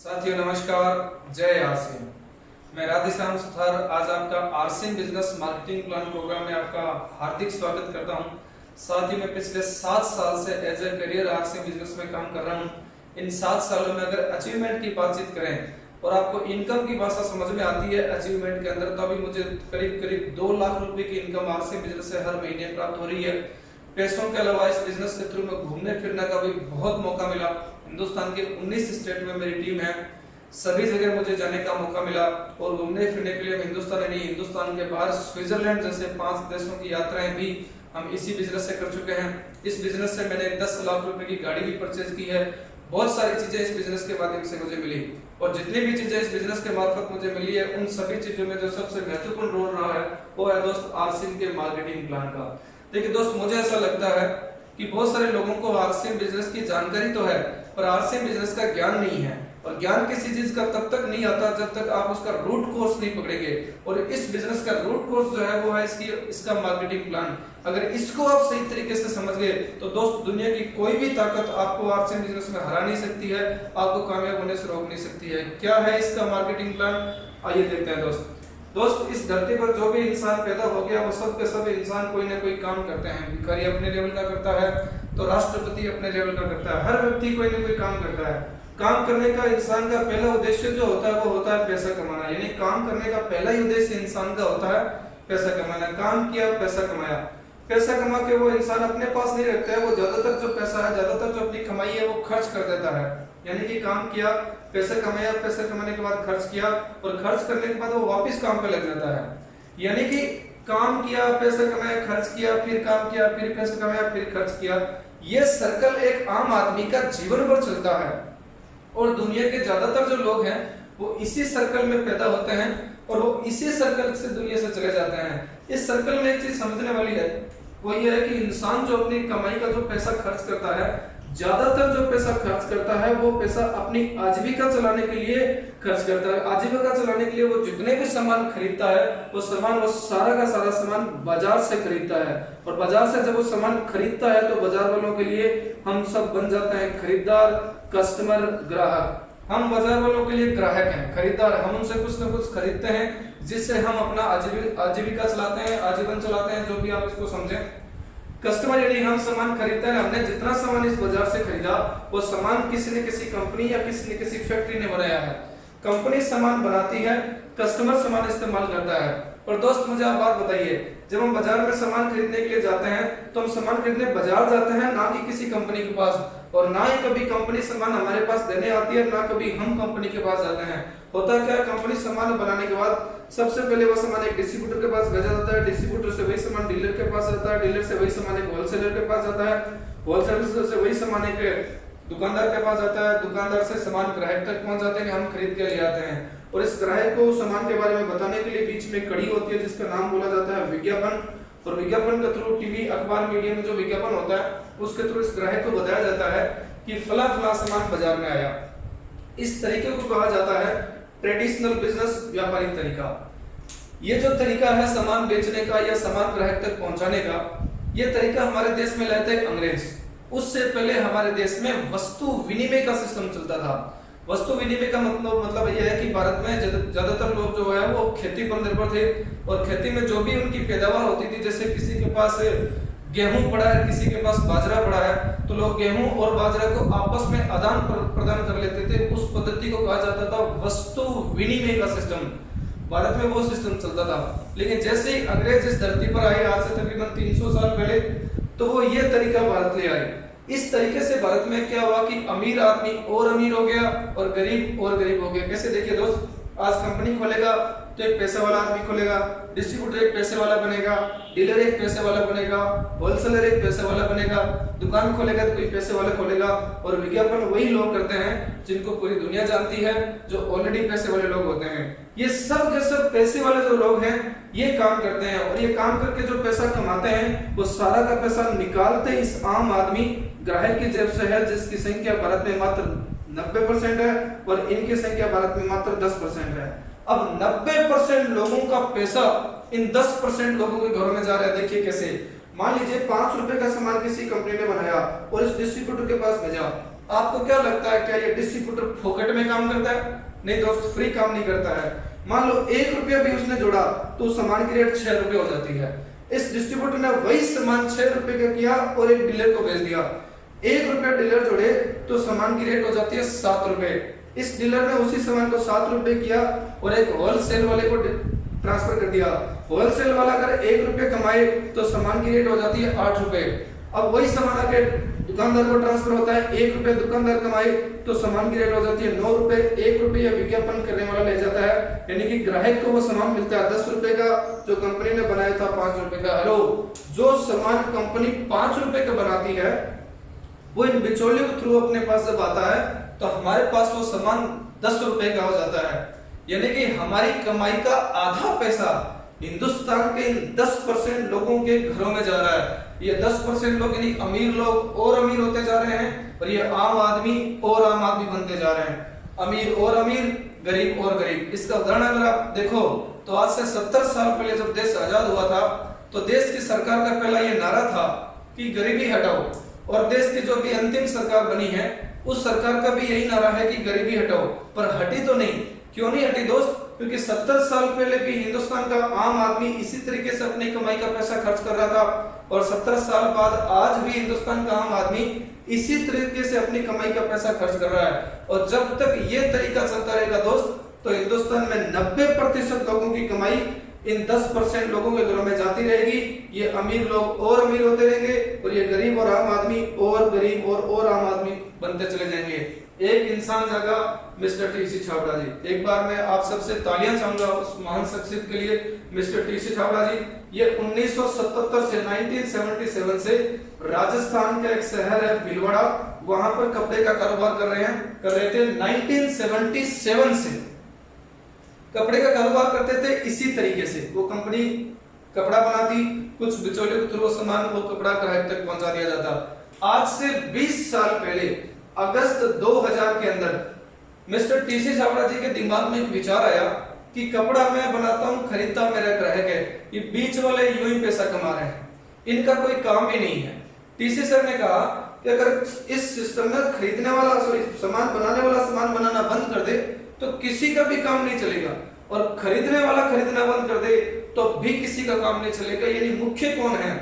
साथियों नमस्कार, जय आरसीएम। मैं राधेश्याम सुथार आज आपका RCM business marketing plan programme में आपका हार्दिक स्वागत करता हूं। साथ ही मैं पिछले 7 साल से as a career RCM business में काम कर रहा हूं। इन 7 सालों में अगर अचीवमेंट की बातचीत करें और आपको इनकम की भाषा समझ में आती है अचीवमेंट के अंदर, तो अभी मुझे करीब 2 लाख रुपए की इनकम आरसीएम बिजनेस से हर महीने प्राप्त हो रही है। पैसों के अलावा इस बिजनेस के थ्रू में घूमने फिरने का भी बहुत मौका मिला। हिंदुस्तान के 19 स्टेट में मेरी टीम है, सभी जगह मुझे जाने का मौका मिला और घूमने फिरने के लिए हिंदुस्तान नहीं, हिंदुस्तान के बाहर स्विट्जरलैंड जैसे 5 देशों की यात्राएं भी हम इसी बिजनेस से कर चुके हैं। इस बिजनेस से मैंने 10 लाख रुपए की गाड़ी भी परचेज की है। बहुत सारी चीजें इस बिजनेस के माध्यम से मुझे मिली और जितनी भी चीजें इस बिजनेस के मार्फत मुझे मिली है, उन सभी चीजों में जो सबसे महत्वपूर्ण रोल रहा है वो है दोस्त आरसीएम के मार्केटिंग प्लान का। देखिए दोस्त, मुझे ऐसा लगता है कि बहुत सारे लोगों को आरसीएम बिजनेस की जानकारी तो है पर आरसीएम बिजनेस का ज्ञान नहीं है। और ज्ञान किसी चीज का तब तक नहीं आता जब तक आप उसका रूट कोर्स नहीं पकड़ेंगे। और इस बिजनेस का रूट कोर्स जो है वो है इसका मार्केटिंग प्लान। अगर इसको आप सही तरीके से समझ गए तो दोस्त दुनिया की कोई भी ताकत आपको आरसीएम बिजनेस में हरा नहीं सकती है, आपको कामयाब होने से रोक नहीं सकती है। क्या है इसका मार्केटिंग प्लान, आइए देखते हैं दोस्त। इस धरती पर जो भी इंसान पैदा हो गया वो सब के सब इंसान कोई ना कोई काम करते हैं। भिखारी अपने लेवल का करता है तो राष्ट्रपति अपने लेवल का करता है। हर व्यक्ति कोई ना कोई काम करता है। काम करने का इंसान का पहला उद्देश्य जो होता है वो होता है पैसा कमाना। यानी काम करने का पहला ही उद्देश्य इंसान का होता है पैसा कमाना। काम किया, पैसा कमाया। पैसा कमा के वो इंसान अपने पास नहीं रखता है, वो ज्यादातर जो पैसा है, ज्यादातर जो अपनी कमाई है वो खर्च कर देता है। यानी कि काम किया, पैसा कमाया, पैसा कमाने के बाद खर्च किया और खर्च करने के बाद वो वापस काम पे लग जाता है। यानी कि काम किया, पैसा कमाया, खर्च किया, फिर काम किया, फिर पैसा कमाया, फिर खर्च किया। ये सर्कल एक आम आदमी का जीवन भर चलता है और दुनिया के ज्यादातर जो लोग हैं वो इसी सर्कल में पैदा होते हैं और वो इसी सर्कल से दुनिया से चले जाते हैं। इस सर्कल में एक चीज समझने वाली है, वो ये है कि इंसान जो अपनी कमाई का जो पैसा खर्च करता है, ज्यादातर जो पैसा खर्च करता है वो पैसा अपनी आजीविका चलाने के लिए खर्च करता है। आजीविका चलाने के लिए वो जितने भी सामान खरीदता है वो सारा का सारा सामान बाजार से खरीदता है। और बाजार से जब वो सामान खरीदता है तो बाजार वालों के लिए हम सब बन जाते हैं खरीदार, कस्टमर, ग्राहक। हम बाजार वालों के लिए ग्राहक हैं, खरीदार। हम उनसे कुछ ना कुछ खरीदते हैं जिससे हम अपना आजीविका चलाते हैं, आजीवन चलाते हैं, जो भी आप इसको समझें। कस्टमर यानी हम सामान खरीदते हैं, हमने जितना सामान इस बाजार से खरीदा वो सामान किसी न किसी कंपनी या किसी न किसी फैक्ट्री ने बनाया है। कंपनी सामान बनाती है, कस्टमर सामान इस्तेमाल करता है। और दोस्त मुझे आप बात बताइए, जब हम बाजार में सामान खरीदने के लिए जाते हैं तो हम सामान खरीदने बाजार जाते हैं, ना कि किसी कंपनी के पास। और ना ही कभी कंपनी सामान हमारे पास देने आती है, ना कभी हम कंपनी के पास जाते हैं। होता क्या है, कंपनी सामान बनाने के बाद सबसे पहले वो सामान एक डिस्ट्रीब्यूटर के पास भेजा जाता है, डिस्ट्रीब्यूटर से वही सामान डीलर के पास जाता है, डीलर से वही सामान एक होलसेलर के पास जाता है, होलसेलर से वही सामान एक दुकानदार के पास जाता है, दुकानदार से सामान ग्राहक तक पहुंच जाते हैं, हम खरीद के ले आते हैं। और इस ग्राहक को सामान के बारे में बताने के लिए बीच में कड़ी होती है जिसका नाम बोला जाता है विज्ञापन। और विज्ञापन के थ्रू टीवी, अखबार, मीडिया में जो विज्ञापन होता है उसके थ्रू इस ग्राहक को बताया जाता है कि फला फला सामान बाजार में आया। इस तरीके को कहा जाता है ट्रेडिशनल बिजनेस, व्यापारिक तरीका। ये जो तरीका है सामान बेचने का या सामान ग्राहक तक पहुंचाने का, ये तरीका हमारे देश में लाए थे अंग्रेज। उससे पहले हमारे देश में वस्तु विनिमय का सिस्टम चलता था। वस्तु विनिमय का मतलब यह है कि भारत में ज्यादातर लोग जो है वो खेती पर निर्भर थे और खेती में जो भी उनकी पैदावार होती थी, जैसे किसी के पास गेहूं पड़ा है, किसी के पास बाजरा पड़ा है, तो लोग गेहूं और बाजरा को आपस में आदान प्रदान कर लेते थे। उस पद्धति को कहा जाता था वस्तु विनिमय का सिस्टम। भारत में वो सिस्टम चलता था। लेकिन जैसे ही अंग्रेज इस धरती पर आए, आज से तकरीबन 300 साल पहले, तो वो ये तरीका भारत ले आए। इस तरीके से भारत में क्या हुआ कि अमीर आदमी और अमीर हो गया और गरीब और गरीब हो गया। कैसे, देखिए दोस्त, आज कंपनी खोलेगा तो एक पैसे वाला आदमी खोलेगा, डिस्ट्रीब्यूटर एक पैसे वाला बनेगा, डीलर एक पैसे वाला बनेगा, होलसेलर एक पैसे वाला बनेगा, दुकान खोलेगा तो कोई पैसे वाला खोलेगा। और विज्ञापन वही लोग करते हैं जिनको पूरी दुनिया जानती है, जो ऑलरेडी पैसे वाले लोग होते हैं। ये सब के सब पैसे वाले जो लोग हैं ये काम करते हैं और ये काम करके जो पैसा कमाते हैं वो सारा का पैसा निकालते इस आम आदमी ग्राहक की जेब से है, जिसकी संख्या भारत में मात्र 90% है और इनकी संख्या भारत में मात्र 10% है। अब 90% लोगों का पैसा इन 10% लोगों के घरों में जा रहा है। देखिए कैसे, मान लीजिए 5 रुपए का सामान किसी कंपनी ने बनाया और इस डिस्ट्रीब्यूटर के पास भेजा। आपको क्या लगता है, क्या ये डिस्ट्रीब्यूटर फोकट में काम करता है? नहीं दोस्त, फ्री काम नहीं करता है। मान लो 1 रुपया भी उसने जोड़ा तो सामान की रेट 6 रुपए हो जाती है। इस डिस्ट्रीब्यूटर ने वही सामान 6 रुपए का किया और एक डीलर को भेज दिया। 1 रुपया डीलर जोड़े तो सामान की रेट हो जाती है 7 रुपए। इस डीलर ने उसी सामान को 7 रुपए किया और एक होलसेल वाले को ट्रांसफर कर दिया। होलसेल वाला अगर 1 रुपये कमाए तो सामान की रेट हो जाती है 8 रुपए। अब वही सामान आके दुकानदार को ट्रांसफर होता है, 1 रुपये दुकानदार कमाए तो सामान की रेट हो जाती है 9 रुपए। 1 रुपये विज्ञापन करने वाला ले जाता है, यानी कि ग्राहक को वो सामान मिलता है 10 रुपए का, जो कंपनी ने बनाया था 5 रुपए का। हेलो, जो सामान कंपनी 5 रुपए का बनाती है वो इन बिचौलियों के थ्रू अपने पास जब आता है तो हमारे पास वो सामान 10 रुपए का हो जाता है, यानी कि हमारी कमाई का आधा पैसा हिंदुस्तान के 10% लोगों के घरों में जा रहा है। ये 10% लोग यानी अमीर लोग और अमीर होते जा रहे हैं और ये आम आदमी और आम आदमी बनते जा रहे हैं। अमीर और अमीर, गरीब और गरीब। इसका उदाहरण अगर आप देखो तो आज से 70 साल पहले जब देश आजाद हुआ था तो देश की सरकार का पहला ये नारा था कि गरीबी हटाओ, और देश की जो भी अंतिम सरकार बनी है उस सरकार का भी यही नारा है कि गरीबी हटाओ, पर हटी तो नहीं। क्यों नहीं हटी दोस्त? क्योंकि 70 साल पहले भी हिंदुस्तान का आम आदमी इसी तरीके से अपनी कमाई का पैसा खर्च कर रहा था और 70 साल बाद आज भी हिंदुस्तान का आम आदमी इसी तरीके से अपनी कमाई का पैसा खर्च कर रहा है। और जब तक ये तरीका चलता रहेगा दोस्त तो हिंदुस्तान में 90% लोगों की कमाई इन 10% लोगों के घरों में जाती रहेगी। ये अमीर लोग और अमीर होते रहेंगे और ये गरीब और आम आदमी और गरीब और आम आदमी बनते चले जाएंगे। एक इंसान जागा, मिस्टर टीसी छाबड़ा जी। एक बार मैं आप सबसे तालियां चाहूंगा उस महान शख्सियत के लिए, मिस्टर टीसी छाबड़ा जी। ये 1977 से 1977 से राजस्थान का एक शहर है भीलवाड़ा, वहां पर कपड़े का कारोबार कर रहे थे। 1977 से कपड़े का कारोबार करते थे इसी तरीके से। वो कंपनी कपड़ा बनाती, कुछ बिचौलियों के थ्रू सामान वो कपड़ा ग्राहक तक पहुंचा दिया जाता। आज से 20 साल पहले अगस्त 2000 के अंदर मिस्टर टीसी छाबड़ा जी के दिमाग में एक विचार आया कि कपड़ा मैं बनाता हूं, खरीदता मेरा ग्राहक है, ये बीच वाले यूं ही पैसा कमा रहे हैं, इनका कोई काम ही नहीं है। टीसी सर ने कहा कि अगर इस सिस्टम में खरीदने वाला सामान बनाने वाला सामान बनाना बंद कर दे तो किसी का भी काम नहीं चलेगा, और खरीदने वाला खरीदना बंद कर दे तो भी किसी का काम नहीं चलेगा। यानी मुख्य कौन है?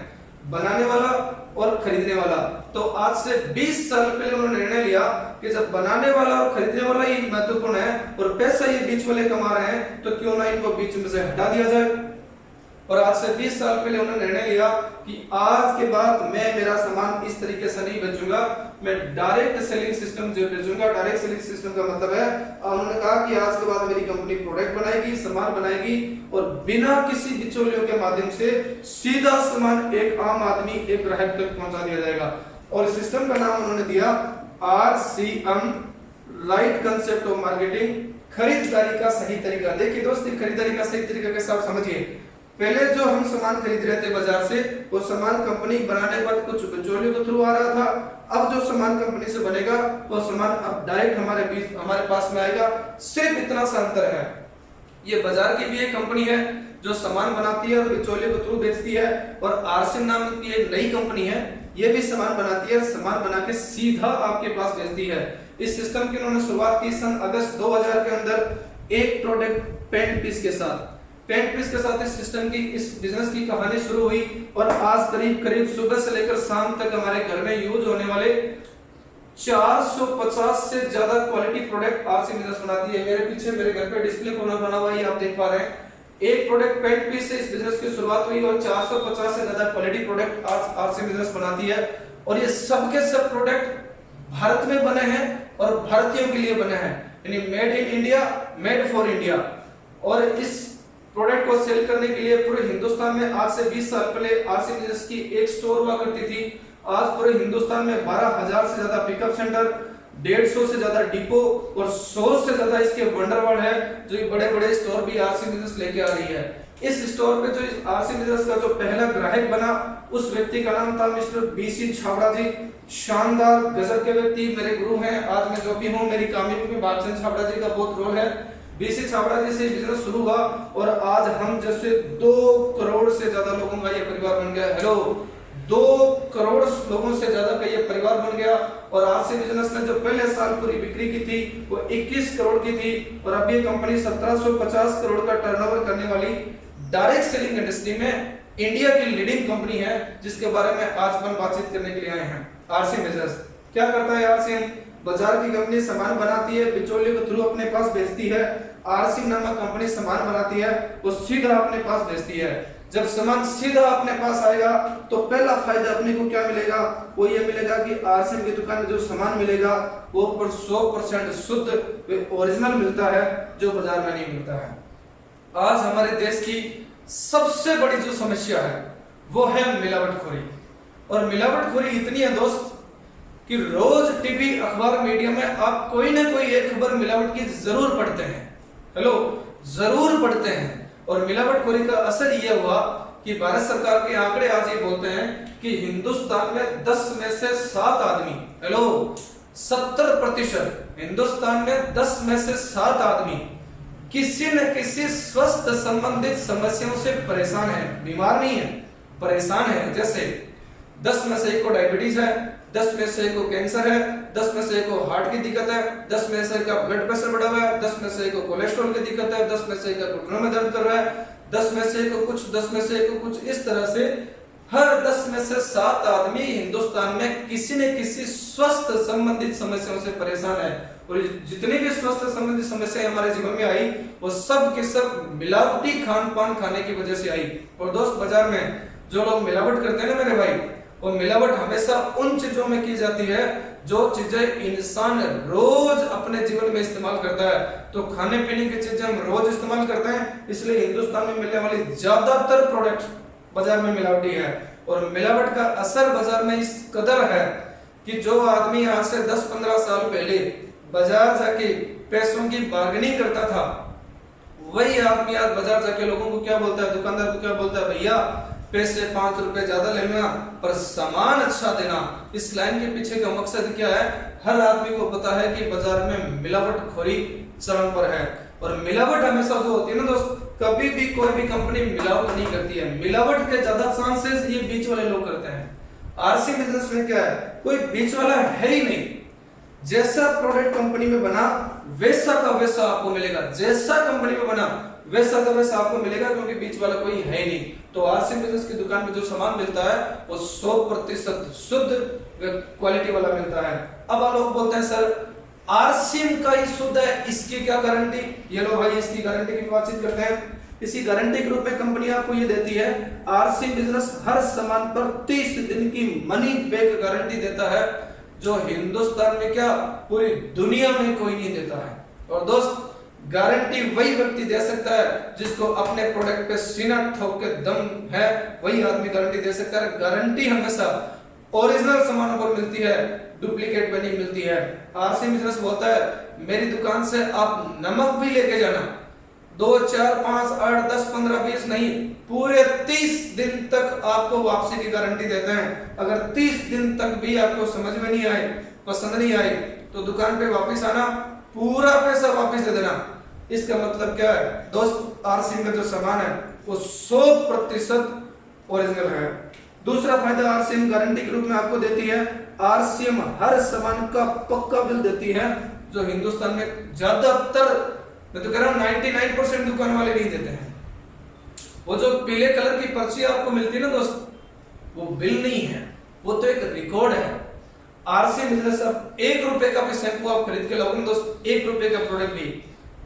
बनाने वाला और खरीदने वाला। तो आज से 20 साल पहले उन्होंने निर्णय लिया कि जब बनाने वाला और खरीदने वाला ही महत्वपूर्ण है और पैसा ये बीच वाले कमा रहे हैं तो क्यों ना इनको बीच में से हटा दिया जाए। और आज से 20 साल पहले उन्होंने निर्णय लिया कि आज के बाद मैं मेरा सामान इस तरीके से नहीं बेचूंगा, मैं डायरेक्ट सेलिंग सिस्टम जो बेचूंगा। डायरेक्ट सेलिंग सिस्टम का मतलब है, उन्होंने कहा कि आज के बाद मेरी कंपनी प्रोडक्ट बनाएगी, सामान बनाएगी और बिना किसी बिचौलियों के माध्यम से सीधा सामान एक आम आदमी, एक ग्राहक तक पहुंचा दिया जाएगा। और सिस्टम का नाम उन्होंने दिया RCM, right concept of marketing, खरीदारी का सही तरीका। देखिए दोस्तों, खरीदारी का सही तरीका कैसा आप समझिए। पहले जो हम सामान खरीद रहे थे बाजार से, वो सामान कंपनी बनाने के बाद कुछ बिचौलियों के थ्रू आ रहा था। अब जो सामान कंपनी से बनेगा वो सामान अब डायरेक्ट हमारे पास में आएगा। सिर्फ इतना सा अंतर है। ये बाजार की भी एक कंपनी है जो सामान बनाती है और बिचौलियों के थ्रू बेचती है, और RCM नाम की एक नई कंपनी है, ये भी सामान बनाती है, सामान बना के सीधा आपके पास भेजती है। इस सिस्टम की उन्होंने शुरुआत की सन अगस्त 2000 के अंदर एक प्रोडक्ट पेंट पीस के साथ। पेंट पीस के साथ इस सिस्टम की, इस बिजनेस की कहानी शुरू हुई और आज करीब सुबह से लेकर शाम तक हमारे घर में यूज होने वाले 450 से ज्यादा क्वालिटी प्रोडक्ट RCM बिजनेस बनाती है। मेरे पीछे मेरे घर पे डिस्प्ले बना हुआ है, आप देख पा रहे हैं। एक प्रोडक्ट पेंट पीस से इस बिजनेस की शुरुआत हुई और 450 से ज्यादा क्वालिटी प्रोडक्ट RCM बिजनेस बनाती है। और ये सब के सब प्रोडक्ट भारत में बने हैं और भारतीयों के लिए बने हैं, यानी made in India, made for India. और इस प्रोडक्ट को सेल करने के लिए पूरे हिंदुस्तान में आज से 20 साल पहले RCM बिजनेस की एक स्टोर हुआ करती थी। आज पूरे हिंदुस्तान में 12,000 से ज्यादा पिकअप सेंटर, 150 से ज्यादा डिपो और 100 से ज्यादा इसके वंडरवर्ड है, जो ये बड़े बड़े स्टोर भी RCM बिजनेस लेके आ रही है। इस स्टोर पे जो RCM बिजनेस का जो पहला ग्राहक बना, उस व्यक्ति का नाम था मिस्टर BC छाबड़ा जी। शानदार गजब के व्यक्ति, मेरे गुरु हैं। आज मैं जो भी हूँ, मेरी कामयाबी में भागचंद छाबड़ा जी का बहुत रोल है। BC छाबड़ा जी से बिजनेस शुरू हुआ और आज हम जैसे 2 करोड़ से ज्यादा लोगों का ये परिवार बन गया। हेलो, 2 करोड़ लोगों से ज्यादा का ये परिवार बन गया। और आरसी बिजनेस ने जो पहले साल पूरी बिक्री की थी वो 21 करोड़ की थी, और अब ये कंपनी 1750 करोड़ का टर्नओवर करने वाली डायरेक्ट सेलिंग इंडस्ट्री में इंडिया की लीडिंग कंपनी है, जिसके बारे में आज हम बातचीत करने के लिए आए हैं। आरसी बिजनेस क्या करता है? आरसी बाजार की कंपनी सामान बनाती है, बिचौलियों के थ्रू अपने पास बेचती है। आरसी नामक कंपनी सामान बनाती है, वो सीधा अपने पास बेचती है। जब सामान सीधा अपने पास आएगा तो पहला फायदा अपने को क्या मिलेगा? वो ये मिलेगा कि आरसी की दुकान में जो सामान मिलेगा वो 100% शुद्ध ओरिजिनल मिलता है, जो बाजार में नहीं मिलता है। आज हमारे देश की सबसे बड़ी जो समस्या है वो है मिलावटखोरी। और मिलावटखोरी इतनी है दोस्त कि रोज टीवी, अखबार, मीडिया में आप कोई ना कोई एक खबर मिलावट की जरूर पढ़ते हैं। हेलो, जरूर पढ़ते हैं। और मिलावटखोरी का असर यह हुआ कि भारत सरकार के आंकड़े आज ये बोलते हैं कि हिंदुस्तान में 10 में से 7 आदमी, हेलो 70%, हिंदुस्तान में 10 में से 7 आदमी किसी न किसी स्वास्थ्य संबंधित समस्याओं से परेशान है। बीमार नहीं है, परेशान है। जैसे 10 में से 1 को डायबिटीज है, 10 में से 1 को कैंसर है, 10 में से 1 को हार्ट की दिक्कत है, 10 में से 1 का ब्लड प्रेशर बढ़ा हुआ है, 10 में से 1 को कोलेस्ट्रॉल की दिक्कत है, 10 में से 1 का घुटनों में दर्द कर रहा है, 10 में से 1 को कुछ, 10 में से 1 को कुछ। इस तरह से हर 10 में से 7 आदमी हिंदुस्तान में किसी न किसी स्वास्थ्य संबंधित समस्याओं से परेशान है। और जितनी भी स्वास्थ्य संबंधी समस्याएं हमारे जीवन में आई वो सब के सब मिलावटी खान पान खाने की वजह से आई। और दोस्त, बाजार में जो लोग मिलावट करते हैं ना मेरे भाई, वो मिलावट हमेशा उन चीजों में की जाती है जो चीजें इंसान रोज अपने जीवन में इस्तेमाल करता है। तो खाने पीने की चीजें हम रोज इस्तेमाल करते हैं, इसलिए हिंदुस्तान में मिलने वाली ज्यादातर प्रोडक्ट बाजार में मिलावटी है। और मिलावट का असर बाजार में इस कदर है कि जो आदमी आज से 10-15 साल पहले बाजार जाके पैसों की बार्गेनिंग करता था, वही आदमी आज बाजार जाके लोगों को क्या बोलता है, दुकानदार को क्या बोलता है, भैया पैसे 5 रुपए ज्यादा लेना पर सामान अच्छा देना। इस लाइन के पीछे का मकसद क्या है? हर आदमी को पता है कि बाजार में मिलावटखोरी चरम पर है। और मिलावट हमेशा जो होती है ना दोस्त, कभी भी कोई भी कंपनी मिलावट नहीं करती है। मिलावट के ज्यादा चांसेस ये बीच वाले लोग करते हैं। आरसी बिजनेस में क्या है? कोई बीच वाला है ही नहीं। जैसा प्रोडक्ट कंपनी में बना वैसा का वैसा आपको मिलेगा, जैसा कंपनी में बना वैसा का वैसा आपको मिलेगा, क्योंकि बीच वाला कोई है ही नहीं। तो आरसी बिजनेस की दुकान में जो सामान मिलता है वो 100% शुद्ध क्वालिटी वाला मिलता है। अब आप लोग बोलते हैं सर आरसीएम का ही शुद्ध है, इसकी क्या गारंटी? ये लो भाई, इसकी गारंटी की बातचीत करते हैं। इसी गारंटी के रूप में कंपनी आपको ये देती है, आरसी बिजनेस हर सामान पर 30 दिन की मनी बैक गारंटी देता है, जो हिंदुस्तान में क्या पूरी दुनिया में कोई नहीं देता है। और दोस्त, गारंटी वही व्यक्ति दे सकता है जिसको अपने प्रोडक्ट पे सीना ठोक के दम है, वही आदमी गारंटी दे सकता है। गारंटी हमेशा ओरिजिनल सामानों पर मिलती है, डुप्लीकेट पे नहीं मिलती है। आरसी बिजनेस बोलता है मेरी दुकान से आप नमक भी लेके जाना, 2, 4, 5, 8, 10, 15, 20 नहीं, पूरे 30 दिन तक आपको वापसी की गारंटी देते हैं। अगर 30 दिन तक भी आपको समझ में नहीं आए, पसंद नहीं आए, तो दुकान पे वापस आना, पूरा पैसा वापस दे देना। इसका मतलब क्या है दोस्त? आरसी में जो सामान है वो 100% ओरिजिनल है। दूसरा फायदा आरसीएम गारंटी के रूप में आपको देती है, आरसीएम हर सामान का पक्का बिल देती है, जो हिंदुस्तान में ज्यादातर, मैं तो कह रहा हूं 99% दुकान वाले नहीं देते हैं। वो जो पीले कलर की पर्ची आपको मिलती है ना दोस्त, वो बिल नहीं है, वो तो एक रिकॉर्ड है। आरसी बिजनेस अब 1 रुपए का भी शैम्पू आप खरीद के लाओगे दोस्त, 1 रुपए का प्रोडक्ट भी,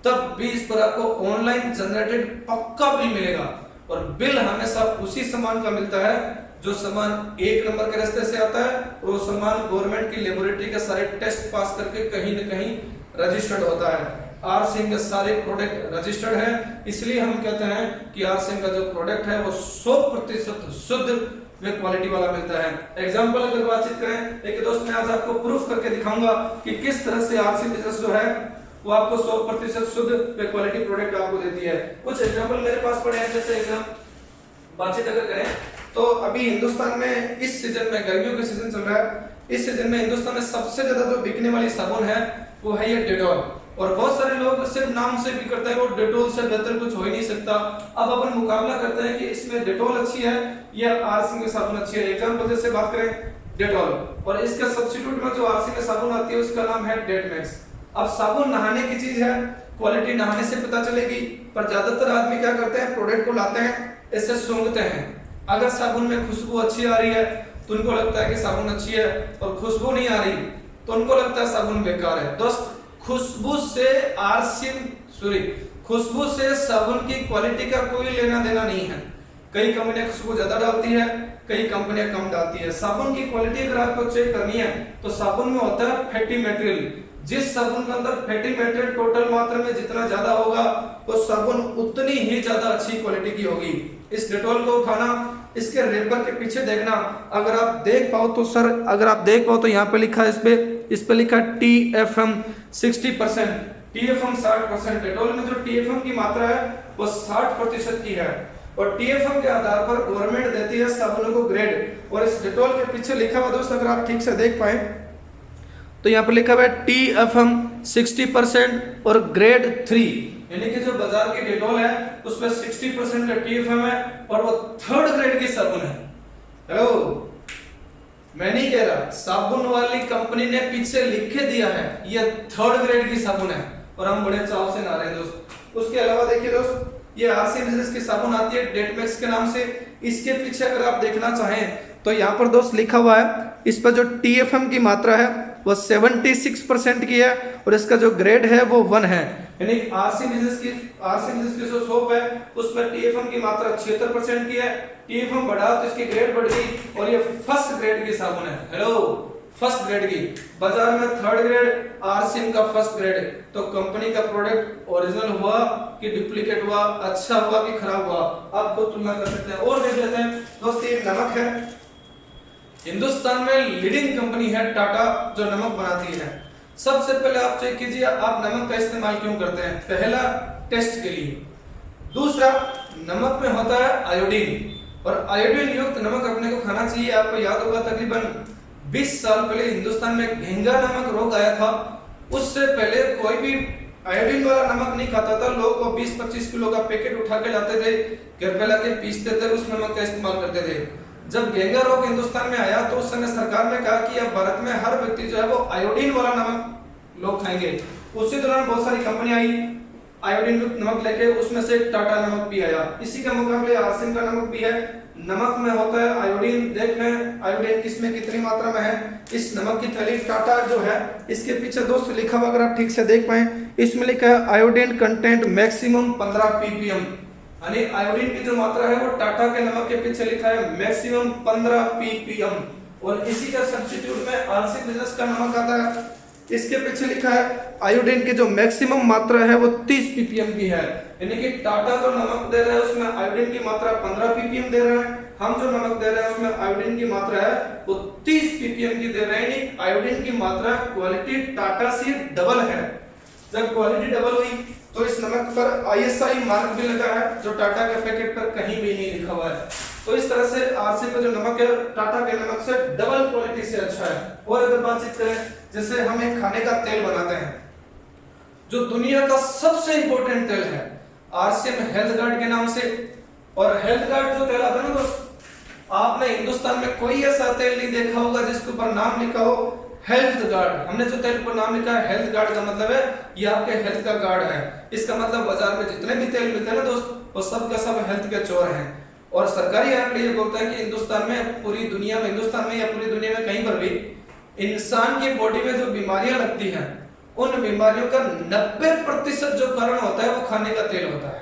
तब भी इस पर आपको ऑनलाइन जनरेटेड पक्का बिल मिलेगा। और बिल हमेशा उसी सामान का मिलता है जो सामान 1 नंबर के रास्ते से आता है, और वो सामान गवर्नमेंट की लेबोरेटरी के सारे टेस्ट पास करके कहीं न कहीं रजिस्टर्ड होता है। आरसीएम के सारे प्रोडक्ट रजिस्टर्ड है, इसलिए हम कहते हैं कि आरसीएम का जो प्रोडक्ट है वो 100% शुद्ध वे क्वालिटी वाला मिलता है। एग्जांपल अगर बातचीत करें, देखिए दोस्त, मैं आज आपको प्रूफ करके दिखाऊंगा कि किस तरह से आरसी बिजनेस जो है वो आपको 100% शुद्ध वे क्वालिटी प्रोडक्ट आपको देती है। कुछ एग्जांपल मेरे पास पड़े हैं। जैसे एग्जाम बातचीत अगर करें तो अभी हिंदुस्तान में इस सीजन में, गर्मियों का सीजन चल रहा है, इस सीजन में हिंदुस्तान में सबसे ज्यादा जो बिकने वाली साबुन है वो है ये डेटॉल। और बहुत सारे लोग सिर्फ नाम से भी करते हैं वो डेटोल से बेहतर कुछ हो ही नहीं सकता। अब अपन मुकाबला करते हैं कि इसमें डेटोल अच्छी है या आरसी में साबुन अच्छी है। एग्जांपल जैसे बात करें डेटॉल और इसका सब्स्टिट्यूट में जो आरसी में साबुन आती है उसका नाम है डेटमैक्स। अब साबुन नहाने की चीज है, क्वालिटी नहाने से पता चलेगी, पर ज्यादातर आदमी क्या करते हैं प्रोडक्ट को लाते हैं ऐसे सूंघते हैं। अगर साबुन में खुशबू अच्छी आ रही है तो उनको लगता है कि साबुन अच्छी है, और खुशबू नहीं आ रही तो उनको लगता है साबुन बेकार है। दोस्त खुशबू से साबुन की क्वालिटी का कोई लेना देना नहीं है। कई कंपनियां खुशबू ज्यादा डालती है, कई कंपनियां कम डालती है। साबुन की क्वालिटी अगर आपको चेक करनी है तो साबुन में होता है फैटी मटेरियल। जिस साबुन के अंदर फैटी मटेरियल टोटल मात्रा में जितना ज्यादा होगा वो साबुन उतनी ही ज्यादा अच्छी क्वालिटी की होगी। इस डेटॉल को उठाना, इसके रेपर के पीछे देखना, अगर आप देख पाओ तो सर, अगर आप देख पाओ तो यहाँ पे लिखा है, इस पे लिखा है TFM 60%, TFM 60%। डेटॉल में जो TFM की मात्रा है वो 60% की है, और TFM के आधार पर गवर्नमेंट देती है साबुनों को ग्रेड। और इस डेटॉल के पीछे लिखा हुआ दोस्त अगर आप ठीक से देख पाए तो यहाँ पर लिखा हुआ है TFM 60% और ग्रेड 3, यानी कि जो बाजार की डेटॉल है उसमें 60% का TFM है और वो 3rd ग्रेड की साबुन है। हेलो, मैं नहीं कह रहा, साबुन वाली कंपनी ने पीछे लिख के दिया है ये 3rd ग्रेड की साबुन है, और हम बड़े चाव से नहा रहे हैं दोस्त। उसके अलावा देखिए दोस्त, ये आरसी बिजनेस की साबुन आती है डेटमैक्स के नाम से। इसके पीछे अगर आप देखना चाहें तो यहाँ पर दोस्त लिखा हुआ है, इस पर जो TFM की मात्रा है वो 76% की है, और इसका जो ग्रेड है वो 1 है। यानी आरसी बिजनेस की जो शॉप है उसमें TFM की मात्रा 76% की है। TFM बढ़ा तो इसकी ग्रेड बढ़ गई, और ये 1st ग्रेड की साबुन है। हेलो, 1st ग्रेड की, बाजार में 3rd ग्रेड, आरसीएम का 1st ग्रेड। तो कंपनी का प्रोडक्ट ओरिजिनल हुआ कि डुप्लीकेट हुआ, अच्छा हुआ कि खराब हुआ, आप खुद तुलना कर सकते हैं। और देख लेते हैं दोस्त, ये नमक है, हिंदुस्तान में लीडिंग कंपनी है टाटा जो नमक बनाती है। सबसे पहले आप चेक कीजिए आप नमक का इस्तेमाल क्यों करते हैं। पहला, टेस्ट के लिए। दूसरा, नमक में होता है आयोडीन, और आयोडीन युक्त नमक अपने को खाना चाहिए। आपको याद होगा तकरीबन 20 साल पहले हिंदुस्तान में घेंगा नामक रोग आया था। उससे पहले कोई भी आयोडीन वाला नमक नहीं खाता था। लोग को 20-25 किलो का पैकेट उठा के लाते थे, घर पे लाके पीसते थे, उस नमक का इस्तेमाल करते थे। जब घेंगा रोग हिंदुस्तान में आया तो उस समय सरकार ने कहा कि अब भारत में हर व्यक्ति जो है वो आयोडीन वाला नमक लोग खाएंगे। उसी दौरान बहुत सारी कंपनी आई आयोडीन युक्त नमक लेके, उसमें से टाटा नमक भी आया। इसी के मुकाबले आरसीएम का नमक भी है। नमक में होता है आयोडीन। देख लें आयोडीन किसमें कितनी मात्रा में है। इस नमक की थैली टाटा जो है, इसके पीछे दोस्त लिखा हुआ अगर आप ठीक से देख पाए, इसमें लिखा है आयोडीन कंटेंट मैक्सिमम 15 ppm, यानी आयोडीन की जो मात्रा है वो टाटा के नमक के पीछे लिखा है मैक्सिमम 15 ppm। और इसी का सब्स्टिट्यूट में आरसी बिजनेस का नमक आता है, इसके पीछे लिखा है आयोडीन की जो मैक्सिमम मात्रा है वो 30 ppm की है। यानी कि टाटा जो नमक दे रहा है उसमें आयोडीन की मात्रा 15 ppm दे रहा है, हम जो नमक दे रहे हैं उसमें आयोडीन की मात्रा है वो 30 ppm की दे रहे हैं। यानी आयोडीन की मात्रा क्वालिटी टाटा से डबल है। जब क्वालिटी डबल हुई तो इस नमक पर ISI मार्क भी लगा है, जो टाटा के पैकेट पर कहीं भी नहीं लिखा हुआ है। तो इस तरह से आरसी का जो नमक है टाटा के नमक से डबल क्वालिटी से अच्छा है। और अगर बातचीत करें, जैसे हम एक खाने का तेल बनाते हैं जो दुनिया का सबसे इंपॉर्टेंट तेल है आरसीएम हेल्थ गार्ड के नाम से। और हेल्थ गार्ड जो तेल आता है ना दोस्त, आपने हिंदुस्तान में कोई ऐसा तेल नहीं देखा होगा जिसके ऊपर नाम लिखा हो हेल्थ गार्ड। हमने जो तेल पर नाम लिखा है हेल्थ गार्ड का मतलब है ये आपके हेल्थ का गार्ड है। इसका मतलब बाजार में जितने भी तेल मिलते हैं ना दोस्त, वो सब का सब हेल्थ के चोर हैं। और सरकारी आंकड़े ये बोलता है कि हिंदुस्तान में, पूरी दुनिया में, हिंदुस्तान में या पूरी दुनिया में कहीं पर भी इंसान की बॉडी में जो बीमारियां लगती हैं उन बीमारियों का 90% जो कारण होता है वो खाने का तेल होता है।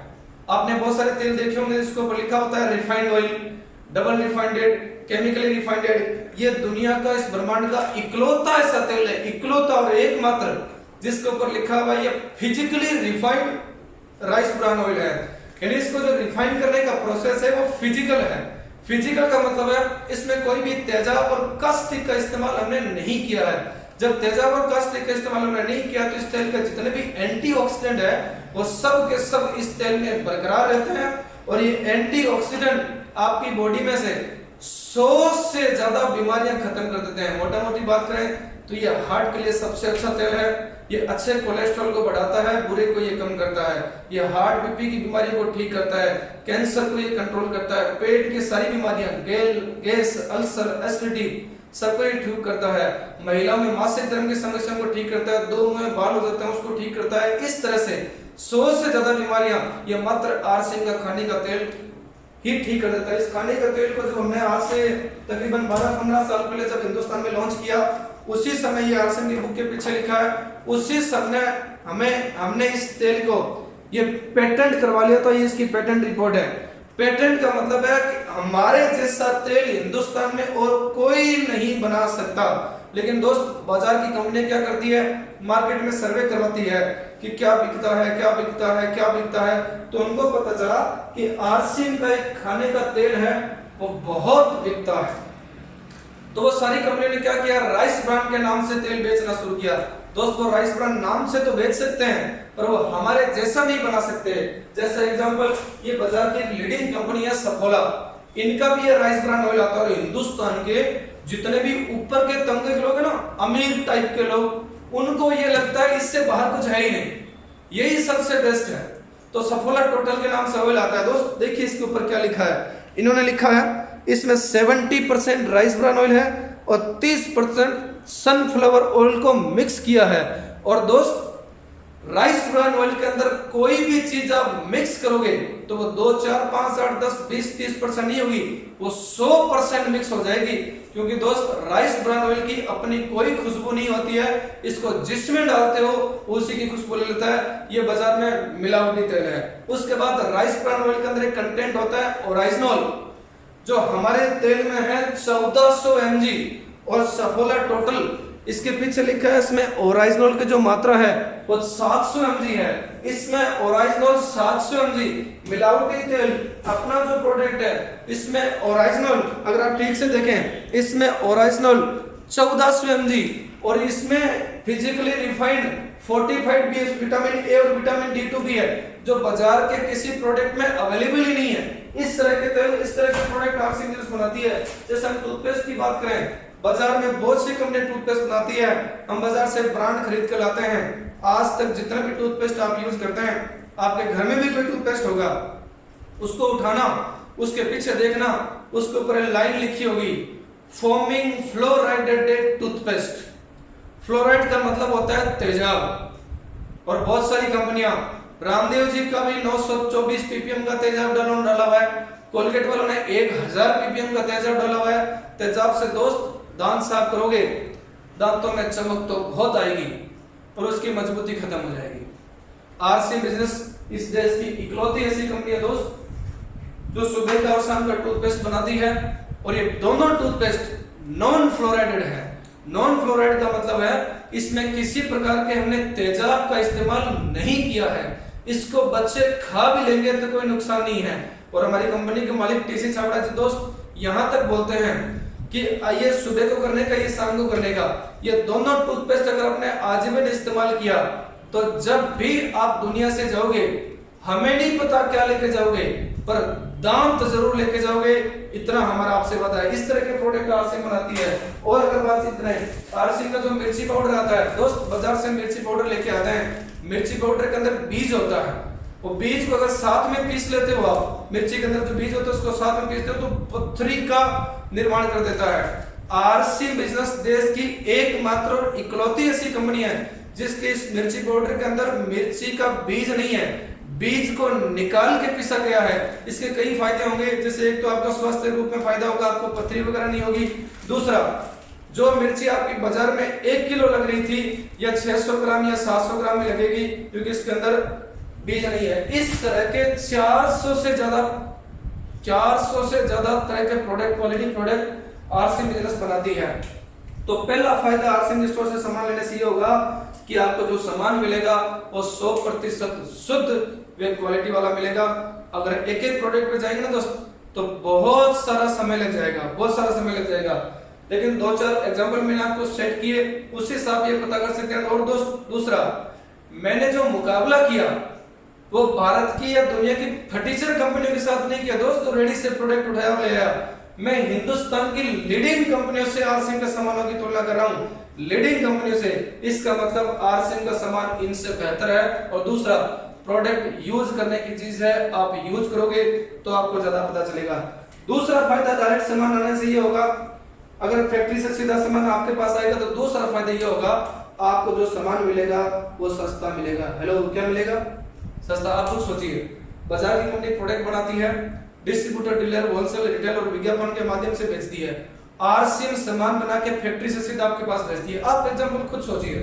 आपने बहुत सारे तेल देखे होंगे जिसके ऊपर लिखा होता है refined oil, double refined, chemically refined. ये दुनिया का, इस ब्रह्मांड का इकलौता ऐसा तेल है, इकलौता और एकमात्र, जिसके ऊपर लिखा हुआ है ये physically refined rice bran oil है। यानी इसको जो रिफाइन करने का प्रोसेस है वो फिजिकल है। फिजिकल का मतलब है इसमें कोई भी तेजाब और कास्टिक का इस्तेमाल हमने नहीं किया है। जब तेजाब और कास्टिक का इस्तेमाल हमने नहीं किया तो इस तेल के जितने भी एंटीऑक्सीडेंट है वो सब के सब इस तेल में बरकरार रहते हैं। और ये एंटीऑक्सीडेंट आपकी बॉडी में से 100 से ज्यादा बीमारियां खत्म कर देते हैं। मोटा मोटी बात करें तो ये हार्ट के लिए सबसे अच्छा तेल है। ये अच्छे कोलेस्ट्रॉल को बढ़ाता है, बुरे को ये कम करता है, ये हार्ट बीपी की बीमारी को ठीक करता है, कैंसर को ये कंट्रोल करता है, पेट की सारी बीमारियां, गैस, अल्सर, एसिडिटी सबको ये ठीक करता है, महिलाओं में मासिक धर्म की समस्या को ठीक करता है, दो मुंह में बाल हो जाते हैं उसको ठीक करता है। इस तरह से 100 से ज्यादा बीमारियां ये मात्र आरसीएम का खाने का तेल ही ठीक कर देता है। इस खाने का तेल को जो हमने आज से तकरीबन 12-15 साल पहले जब हिंदुस्तान में लॉन्च किया, उसी समय ये आरसीएम की बुक के पीछे लिखा है, उसी समय हमने इस तेल को ये पेटेंट करवा लिया था। ये इसकी पेटेंट रिपोर्ट है। पेटेंट का मतलब है कि हमारे जैसा तेल हिंदुस्तान में और कोई नहीं बना सकता। लेकिन दोस्त, बाजार की कंपनी क्या करती है, मार्केट में सर्वे करवाती है कि क्या बिकता है, क्या बिकता है, क्या बिकता है। तो उनको पता चला कि आरसीएम का एक खाने का तेल है वो बहुत बिकता है। तो वो सारी कंपनी ने क्या किया, राइस ब्रांड के नाम से तेल बेचना शुरू किया। दोस्त, वो राइस ब्रांड नाम से तो बेच सकते हैं पर वो हमारे जैसा नहीं बना सकते। जैसा एग्जांपल, ये बाजार की लीडिंग कंपनी है सफोला, इनका भी ये राइस ब्रांड ऑयल आता है। और हिंदुस्तान के जितने भी ऊपर के तबके के लोग हैं ना, अमीर टाइप के लोग, उनको ये लगता है इससे बाहर कुछ है ही नहीं, यही सबसे बेस्ट है। तो सफोला टोटल के नाम से ऑयल आता है। दोस्त देखिए इसके ऊपर क्या लिखा है, इन्होंने लिखा है इसमें 70% राइस ब्रान ऑयल है और 30% सनफ्लावर ऑयल को मिक्स किया है। और दोस्त, राइस ब्रान ऑयल के अंदर कोई भी चीज आप मिक्स करोगे तो वो 2, 4, 5, 8, 10, 20, 30% नहीं होगी, वो 100% मिक्स हो जाएगी। क्योंकि दोस्त, राइस ब्रान ऑयल की अपनी कोई खुशबू नहीं होती है, इसको जिसमें डालते हो उसी की खुशबू ले लेता है। ये बाजार में मिलावटी तेल है। उसके बाद राइस ब्रान ऑयल के अंदर एक कंटेंट होता है ओरिजिनल, जो हमारे तेल में है 1400 mg, और सफोला टोटल इसके पीछे लिखा है इसमें ओरिजिनल की जो मात्रा है वो 700 mg है। इसमें ओरिजिनल 700 mg, मिलावटी तेल अपना जो प्रोडक्ट है इसमें ओरिजिनल, अगर आप ठीक से देखें, इसमें ओरिजिनल 1400 mg और इसमें physically refined 45 BF vitamin A और विटामिन D2 भी है, जो बाजार के किसी प्रोडक्ट में अवेलेबल ही नहीं है। इस तरह के तेल, इस तरह के प्रोडक्ट आरसीएम बनाती है। जैसे हम टूथपेस्ट की बात करें, बाजार में बहुत सी कंपनी टूथपेस्ट बनाती है, हम बाजार से ब्रांड खरीद कर लाते हैं। आज तक जितना भी टूथपेस्ट आप यूज करते हैं, आपके घर में भी कोई टूथपेस्ट होगा, उसको उठाना, उसके पीछे देखना, उसके ऊपर लाइन लिखी होगी फोमिंग फ्लोराइडेटेड टूथपेस्ट। फ्लोराइड का मतलब होता है तेजाब। और बहुत सारी कंपनियां, रामदेव जी का भी 924 ppm का तेजाब डाला हुआ है, कोलगेट वालों ने 1000 ppm का तेजाब डाला हुआ है। तेजाब से दोस्त दांत साफ करोगे, दांतों में चमक तो बहुत आएगी पर उसकी मजबूती खत्म हो जाएगी। आरसीएम बिजनेस इस देश की इकलौती ऐसी कंपनी है दोस्त जो सुबह का और शाम का टूथपेस्ट बनाती है। और ये दोनों टूथपेस्ट नॉन फ्लोराइडेड है। नॉन फ्लोराइड का मतलब है इसमें किसी प्रकार के हमने तेजाब का इस्तेमाल नहीं किया है। इसको बच्चे खा भी लेंगे तो कोई नुकसान नहीं है। और हमारी कंपनी के मालिक टीसी छाबड़ा जी दोस्त यहां तक बोलते हैं कि ये सुबह को करने का, ये शाम को करने का, ये दोनों टूथपेस्ट अगर आपने आजीवन इस्तेमाल किया तो जब भी आप दुनिया से जाओगे, हमें नहीं पता क्या लेके जाओगे पर दांत जरूर लेके जाओगे, इतना हमारा आपसे वादा है। इस तरह के प्रोडक्ट आरसीएम बनाती है। और अगर बात इतना है, आरसीएम का जो मिर्ची पाउडर आता है दोस्त, बाजार से मिर्ची पाउडर लेके आते हैं, मिर्ची पाउडर के अंदर बीज होता है, वो बीज को अगर साथ में पीस लेते हो आप, मिर्ची के अंदर जो बीज होता है उसको साथ में पीसते हो तो पथरी का निर्माण कर देता है। आरसीएम बिजनेस देश की एकमात्र और इकलौती ऐसी कंपनी है जिसके इस मिर्ची पाउडर के अंदर मिर्ची का बीज नहीं है, बीज को निकाल के पीसा गया है। इसके कई फायदे होंगे, जैसे एक तो आपका स्वास्थ्य रूप में फायदा होगा, आपको पथरी वगैरह नहीं होगी। दूसरा, जो मिर्ची आपकी बाजार में 1 किलो लग रही थी या 600 ग्राम या 700 ग्राम में लगेगी क्योंकि इसके अंदर बीज नहीं है। इस तरह के 400 से ज्यादा तरह के product, quality product RCM business बनाती है। तो पहला फायदा आरसीएम स्टोर से सामान लेने से ये होगा कि आपको जो सामान मिलेगा वो 100% शुद्ध वे क्वालिटी वाला मिलेगा। अगर एक एक प्रोडक्ट पे जाएंगे ना दोस्त तो बहुत सारा समय लग जाएगा, लेकिन 2-4 एग्जांपल मैंने आपको सेट किए, उससे आप ये पता कर सकते हैं। और दोस्त दूसरा, मैंने जो मुकाबला किया वो भारत की या दुनिया की फर्नीचर कंपनियों के साथ नहीं किया दोस्त, तो रेडी से प्रोडक्ट उठाया और ले आया। मैं हिंदुस्तान की लीडिंग कंपनियों से आरसीएम के सामानों की तुलना कर रहा हूं, लीडिंग कंपनियों से, इसका मतलब आरसीएम का सामान इनसे बेहतर है। और दूसरा, प्रोडक्ट यूज करने की चीज है, आप यूज करोगे तो आपको ज्यादा पता चलेगा। दूसरा फायदा डायरेक्ट सामान आने से ये होगा, अगर फैक्ट्री से सीधा सामान आपके पास आएगा तो दूसरा फायदा ये होगा, आपको जो सामान मिलेगा वो सस्ता मिलेगा। हेलो, क्या मिलेगा? सस्ता। आप खुद सोचिए, बाजार की कंपनी प्रोडक्ट बनाती है, डिस्ट्रीब्यूटर, डीलर, होलसेल, रिटेल और विज्ञापन के माध्यम से बेचती है। आरसीएम सामान बना के फैक्ट्री से सीधा आपके पास भेजती है। आप एग्जांपल खुद सोचिए,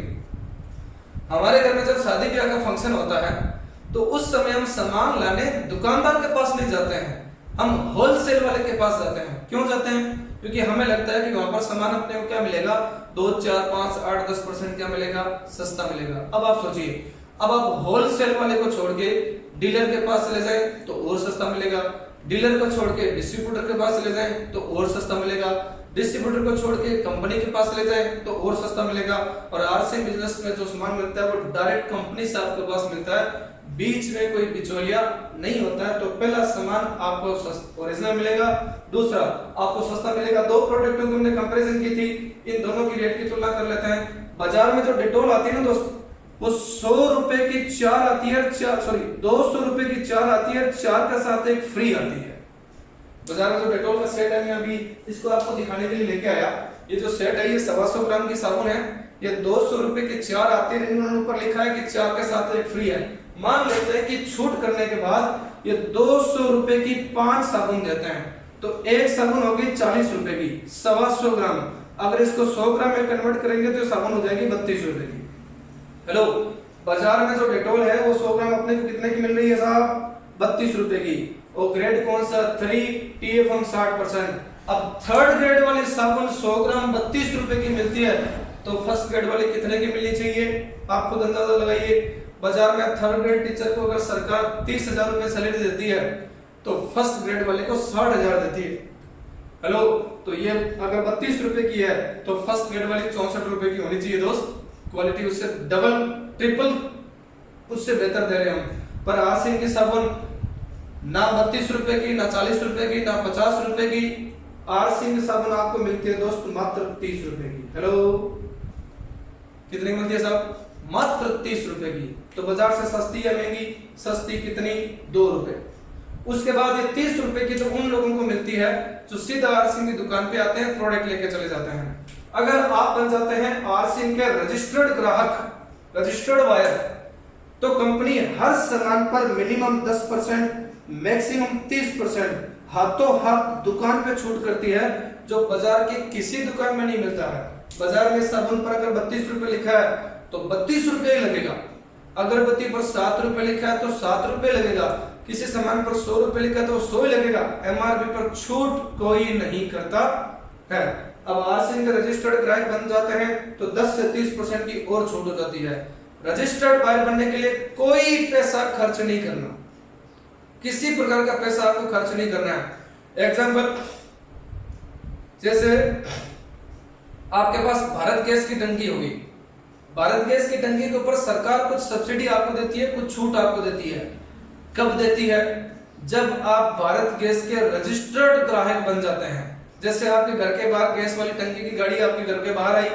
हमारे घर में जब शादी ब्याह का फंक्शन होता है तो उस समय हम सामान लाने दुकानदार के पास नहीं जाते हैं, हम होलसेल वाले के पास जाते हैं। क्यों जाते हैं? क्योंकि हमें लगता है कि वहां पर सामान अपने को क्या मिलेगा, 2, 4, 5, 8, 10% क्या मिलेगा, सस्ता मिलेगा। अब आप सोचिए, अब आप होलसेल वाले को छोड़ के डीलर के पास चले जाए तो और सस्ता मिलेगा, डीलर को छोड़ के डिस्ट्रीब्यूटर के पास चले जाए तो और सस्ता मिलेगा, डिस्ट्रीब्यूटर को छोड़ के कंपनी के पास ले जाए तो और सस्ता मिलेगा। और आरसीएम बिजनेस में जो सामान मिलता है वो डायरेक्ट कंपनी से आपके पास मिलता है, बीच में कोई बिचौलिया नहीं होता है। तो पहला सामान आपको ओरिजिनल मिलेगा, दूसरा आपको सस्ता मिलेगा। दो प्रोडक्टों की हमने कंपैरिजन की थी, इन दोनों की रेट की तुलना कर लेते हैं। बाजार में जो डेटॉल आती है ना दोस्त, वो 100 रुपए की 4 आती है, 200 रुपए की 4 आती है, 4 के साथ एक फ्री आती है। बाजार में जो डेटॉल का सेट है, मैं अभी इसको आपको दिखाने के लिए लेके आया। ये जो सेट है ये 125 ग्राम की साबुन है, ये 200 रुपए की 4 आती है, इन्होंने ऊपर लिखा है कि 4 के साथ एक फ्री है। मान लेते हैं कि छूट करने के बाद ये 200 रुपए की 5 साबुन देते हैं, तो एक साबुन होगी 40 रुपए की, 125 ग्राम। अगर इसको 100 ग्राम में कन्वर्ट करेंगे तो साबुन हो जाएगी 32 रुपए की। हेलो, बाजार में जो डेटॉल है वो 100 ग्राम अपने को कितने की मिल रही है साहब, 32 रुपए की। और ग्रेड कौन सा, 3 TFM 60%। अब थर्ड ग्रेड वाली साबुन 100 ग्राम 32 रुपए की मिलती है, तो फर्स्ट ग्रेड वाली कितने की मिलनी चाहिए, आप खुद अंदाजा लगाइए। बाजार में थर्ड ग्रेड टीचर को अगर सरकार 30,000 रुपए सैलरी देती है तो फर्स्ट ग्रेड वाले को 60,000 देती है। हेलो, तो ये अगर 32 रुपए की है तो फर्स्ट ग्रेड वाली 64 रुपए की होनी चाहिए दोस्त। क्वालिटी उससे डबल ट्रिपल उससे बेहतर दे रहे हम। पर आरसीएम की साबुन ना 32 रुपए की, ना 40 रुपए की, ना 50 रुपए की, आरसीएम की साबुन आपको मिलती है दोस्त मात्र 30 रुपए की। हेलो, कितनी मिलती है साहब, मात्र 30 रुपए की। तो बाजार से सस्ती या महंगी, सस्ती कितनी, 2 रुपए। उसके बाद ये 30 रुपए की तो उन लोगों को मिलती है जो सीधा आरसीएम की दुकान पे आते हैं, प्रोडक्ट लेके चले जाते हैं। अगर आप बन जाते हैं आरसीएम के रजिस्टर्ड ग्राहक, रजिस्टर्ड बायर, तो कंपनी हर सामान पर मिनिमम 10%, मैक्सिमम 30% हाथों हाथ दुकान पे छूट करती है, जो बाजार की किसी दुकान में नहीं मिलता है। बाजार में साबुन पर अगर 32 रुपए लिखा है तो 32 रुपए ही लगेगा, अगरबत्ती पर 7 रुपए लिखा है तो 7 रुपए लगेगा, किसी सामान पर 100 रुपए लिखा है तो 100 ही लगेगा। एमआरपी पर छूट कोई नहीं करता है। अब आरसीएम के रजिस्टर्ड ग्राहक बन जाते हैं तो 10 से 30% की और छूट हो जाती है। रजिस्टर्ड बायर बनने के लिए कोई पैसा खर्च नहीं करना, किसी प्रकार का पैसा आपको खर्च नहीं करना है। एग्जांपल, जैसे आपके पास भारत गैस की टंकी होगी, भारत गैस की टंकी के ऊपर सरकार कुछ सब्सिडी आपको देती है, कुछ छूट आपको देती है। कब देती है? जब आप भारत गैस के रजिस्टर्ड ग्राहक बन जाते हैं। जैसे आपके घर के बाहर गैस वाली टंकी की गाड़ी आपके घर के बाहर आई,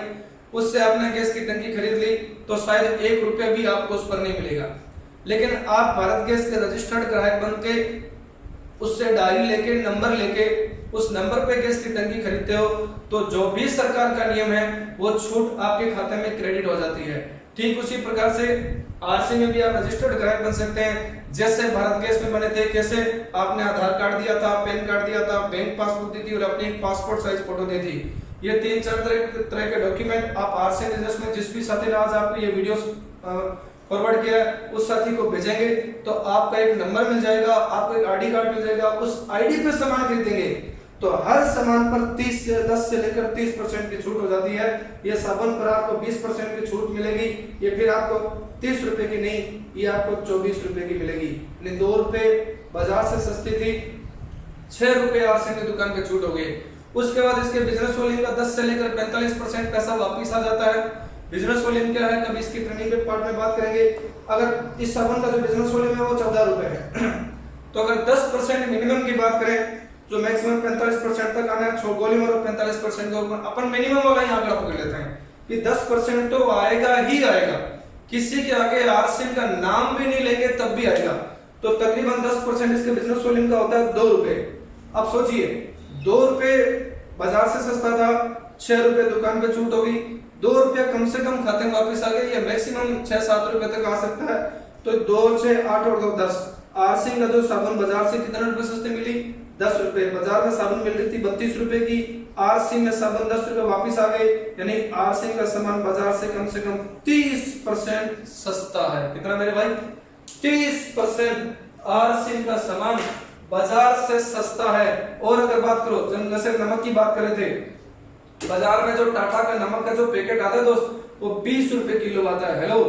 उससे आपने गैस की टंकी खरीद ली, तो शायद 1 रुपया भी आपको उस पर नहीं मिलेगा। लेकिन आप भारत गैस के रजिस्टर्ड ग्राहक बन के उससे डायरी लेके, नंबर लेके उस नंबर पे गैस की टंकी खरीदते हो, तो जो भी सरकार का नियम है वो छूट आपके खाते में क्रेडिट हो जाती है। ठीक उसी प्रकार से आरसीएम में भी आप रजिस्टर्ड ग्राहक बन सकते हैं। जैसे भारत गैस में बने थे, कैसे आपने आधार कार्ड दिया था, पैन कार्ड दिया था, बैंक पासबुक दी थी और अपनी पासपोर्ट साइज फोटो दी थी। ये 3-4 तरह के डॉक्यूमेंट आप आरसीएम बिजनेस में जिस भी साथी ने आज आपको ये वीडियो फॉरवर्ड किया है उस साथी को भेजेंगे तो आपका एक नंबर मिल जाएगा, आपको एक आईडी कार्ड मिल जाएगा। उस आईडी पे सामान खरीदेंगे तो हर सामान पर 10 से लेकर 30% की छूट हो जाती है। ये साबुन पर आपको 20% की छूट मिलेगी, ये फिर आपको 30 रुपए की नहीं, ये आपको 24 रुपए की मिलेगी। 2 रुपए बाजार से सस्ती थी, 6 रुपए आरसीएम की दुकान पे छूट हो गई। उसके बाद इसके बिजनेस वॉल्यूम का 10 से लेकर 45% पैसा वापिस आ जाता है। बिजनेस वॉल्यूम क्या है, कभी इसकी ट्रेनिंग के पार्ट में बात करेंगे। अगर इस साबुन का जो बिजनेस वॉल्यूम है वो 14 रुपए है, तो अगर 10% मिनिमम की बात करें जो मैक्सिमम 45% तक आना है, गोलीमार 45% के ऊपर अपन मिनिमम वाला ही आंकड़ा पकड़ लेते हैं कि 10% तो आएगा ही आएगा, किसी के आगे आरसीएम का नाम भी नहीं लेंगे तब भी आएगा। तो तकरीबन 10% इसके बिजनेस वॉल्यूम का होता है 2 रुपए। अब सोचिए 2 रुपए बाजार से सस्ता था, 6 रुपए दुकान पे छूट होगी, 2 रुपया कम से कम खाते में वापस आ गए, ये मैक्सिमम 6-7 रुपए तक आ सकता है। तो 2 6 8 और 2 10, आरसीएम का जो साबुन बाजार से कितने रुपए सस्ते मिली, 10 रुपए। बाजार में साबुन मिल रही थी 32 रुपए की, आरसीएम में साबुन 10 रुपए वापस आ गए, यानी आरसीएम का सामान बाजार से कम 30% सस्ता है। कितना मेरे भाई, 30% आरसीएम का सामान बाजार से सस्ता है। और अगर बात करो, जैसे नमक की बात करे थे, बाजार में जो टाटा का नमक का जो पैकेट आता है दोस्त, वो 20 रुपए किलो आता है। हेलो,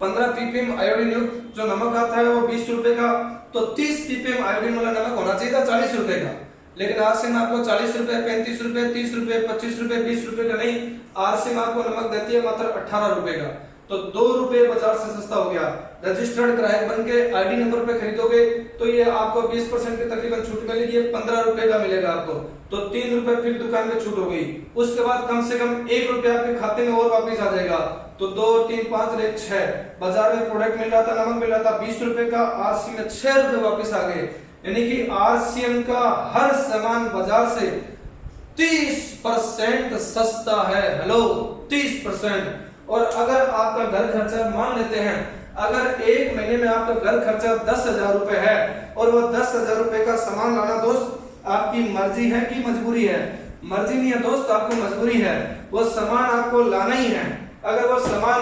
15 ppm आयोडीन युक्त जो नमक आता है वो 20 रुपए का, तो 30 ppm आयोडीन वाला नमक होना चाहिए था 40 रुपए का, लेकिन आरसीएम आपको 40 रुपए, 35 रुपए, 30 रुपए, 25 रुपए, 20 रुपए का नहीं, आरसीएम आपको नमक देती है मात्र 18 रुपए का। तो 2 रुपए बाजार से सस्ता हो गया। रजिस्टर्ड ग्राहक बन के आईडी नंबर पे खरीदोगे तो ये आपको 20% के तकरीबन छूट मिलेगी, ये 15 रुपए का मिलेगा आपको, तो 3 रुपए फिर दुकान में छूट हो गई। उसके बाद कम से कम 1 रुपया आपके खाते में और वापस आ जाएगा, तो 2 3 5 6 बाजार में प्रोडक्ट मिल रहा था, नमक मिल रहा था 20 रुपए का, आरसीएम में 6 रुपए वापस आ गए, यानी कि आरसीएम का हर सामान बाजार से 30% सस्ता है। हेलो, 30%। और अगर आपका घर खर्चा मान लेते हैं, अगर एक महीने में आपका घर खर्चा 10,000 रुपए है और वो 10,000 रुपए का सामान लाना दोस्त आपकी मर्जी है कि मजबूरी है? मर्जी नहीं है दोस्त, आपको मजबूरी है, वो सामान आपको लाना ही है। अगर वो सामान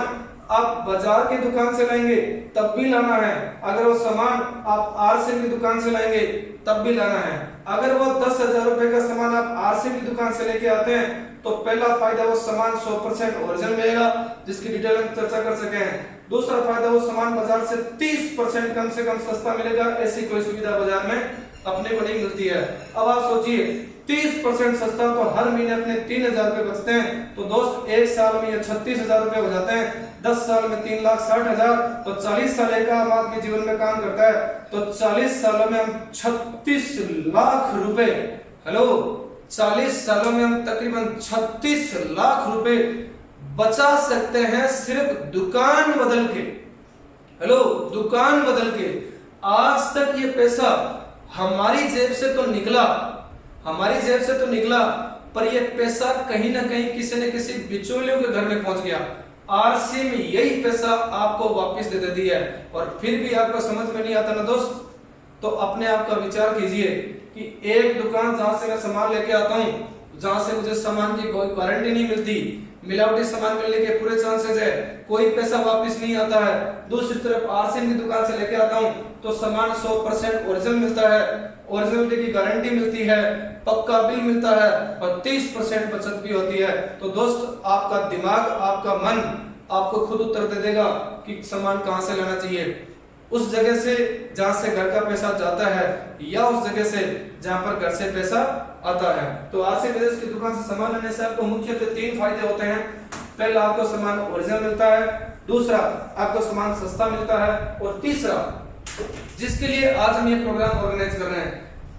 आप बाजार की दुकान से लाएंगे तब भी लाना है, अगर वो सामान आप आरसीएम की दुकान से लाएंगे तब भी लाना है। अगर वो 10,000 रुपए का सामान आप आरसीएम की दुकान से लेके आते हैं तो पहला फायदा वो सामान 100% ओरिजिनल मिलेगा, जिसकी डिटेल हम चर्चा कर सके हैं। दूसरा फायदा वो सामान बाजार से 30% कम से कम सस्ता मिलेगा, ऐसी कोई सुविधा बाजार में अपने को नहीं मिलती है। अब आप सोचिए 30% सस्ता, तो हर महीने अपने 3,000 रुपए बचते हैं, तो दोस्त एक साल में ये 36,000 रुपए हो जाते हैं, 10 साल में 3,60,000, तो 40 साल एक आम आदमी जीवन में काम करता है, तो 40 सालों में हम 36 लाख रुपए, हेलो 40 सालों में हम तकरीबन 36 लाख रुपए बचा सकते हैं सिर्फ दुकान बदल के। हेलो, दुकान बदल के। आज तक ये पैसा हमारी जेब से तो निकला, हमारी जेब से तो निकला, पर ये पैसा कहीं ना कहीं किसी न किसी बिचौलियों के घर में पहुंच गया। आरसीएम यही पैसा आपको वापस दे देती है, और फिर भी आपको समझ में नहीं आता ना दोस्त, तो अपने आप का विचार कीजिए कि एक दुकान जहां से मैं सामान लेके आता हूं, जहां से मुझे सामान की कोई गारंटी नहीं मिलती, मिलावटी सामान मिलने के पूरे चांसेस है, कोई पैसा वापस नहीं आता है। दूसरी तरफ आरसीएम की दुकान से लेके आता हूं तो सामान 100% ओरिजिनल मिलता है, ओरिजिनलिटी की गारंटी मिलती है, पक्का बिल मिलता है, और 30% बचत भी होती है। तो दोस्त आपका दिमाग, आपका मन आपको खुद उत्तर दे देगा कि सामान कहां से लाना चाहिए, उस जगह से जहां से घर का पैसा जाता है या उस जगह से जहां पर घर से पैसा आता है। तो आरसीएम बिजनेस की दुकान से सामान लेने से आपको मुख्यतः 3 फायदे होते हैं। पहला, आपको सामान ओरिजिनल मिलता है, दूसरा आपको सामान सस्ता मिलता है, और तीसरा, जिसके लिए आज हम ये प्रोग्राम ऑर्गेनाइज कर रहे हैं,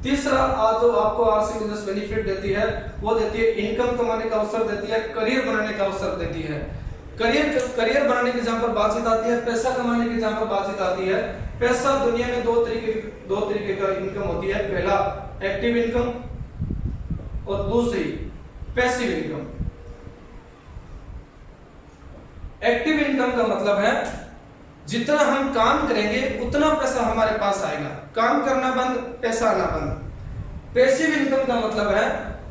तीसरा आज जो आपको आरसीएम बिजनेस बेनिफिट देती है वो देती है इनकम कमाने का अवसर देती है, करियर बनाने का अवसर देती है। करियर बनाने की जहां पर बातचीत आती है, पैसा कमाने की जहां पर बातचीत आती है, पैसा दुनिया में दो तरीके का इनकम होती है। पहला एक्टिव इनकम और दूसरी पैसिव इनकम। एक्टिव इनकम का मतलब है जितना हम काम करेंगे उतना पैसा हमारे पास आएगा, काम करना बंद, पैसा आना बंद। पैसिव इनकम का मतलब है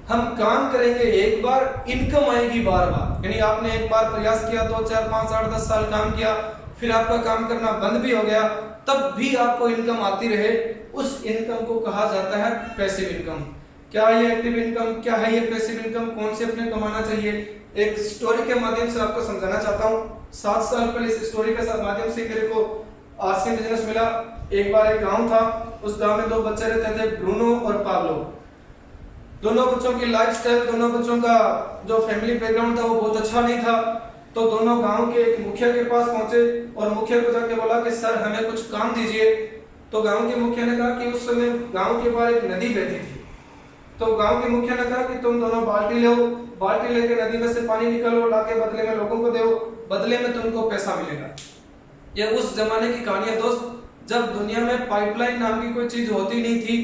हम काम करेंगे एक बार, इनकम आएगी बार बार। यानी आपने एक बार प्रयास किया, 2 4 5 8 10 साल काम किया, फिर आपका काम करना बंद भी हो गया, तब भी आपको इनकम आती रहे, उस इनकम को कहा जाता है पैसिव इनकम। क्या है ये एक्टिव इनकम, क्या है ये पैसिव इनकम, कौन से अपने कमाना चाहिए, एक स्टोरी के माध्यम से आपको समझाना चाहता हूँ। 7 साल पहले इस स्टोरी के माध्यम से मेरे को आरसीएम बिजनेस मिला। एक बार एक गांव था, उस गांव में 2 बच्चे रहते थे, ब्रूनो और पाब्लो। दोनों बच्चों की लाइफस्टाइल, दोनों बच्चों का जो फैमिली बैकग्राउंड था वो बहुत अच्छा नहीं था। तो दोनों गांव के एक मुखिया के पास पहुंचे और मुखिया को जाके बोला कि सर हमें कुछ काम दीजिए। तो गांव के मुखिया ने कहा कि उस समय गांव के बाहर एक नदी बहती थी, तो गांव के मुखिया ने कहा कि तुम दोनों बाल्टी लो, बाल्टी लेके नदी में से पानी निकालो, लाके बदले में लोगों को दो, बदले में तुमको पैसा मिलेगा। ये उस जमाने की कहानी है दोस्त, जब दुनिया में पाइपलाइन नाम की कोई चीज होती नहीं थी।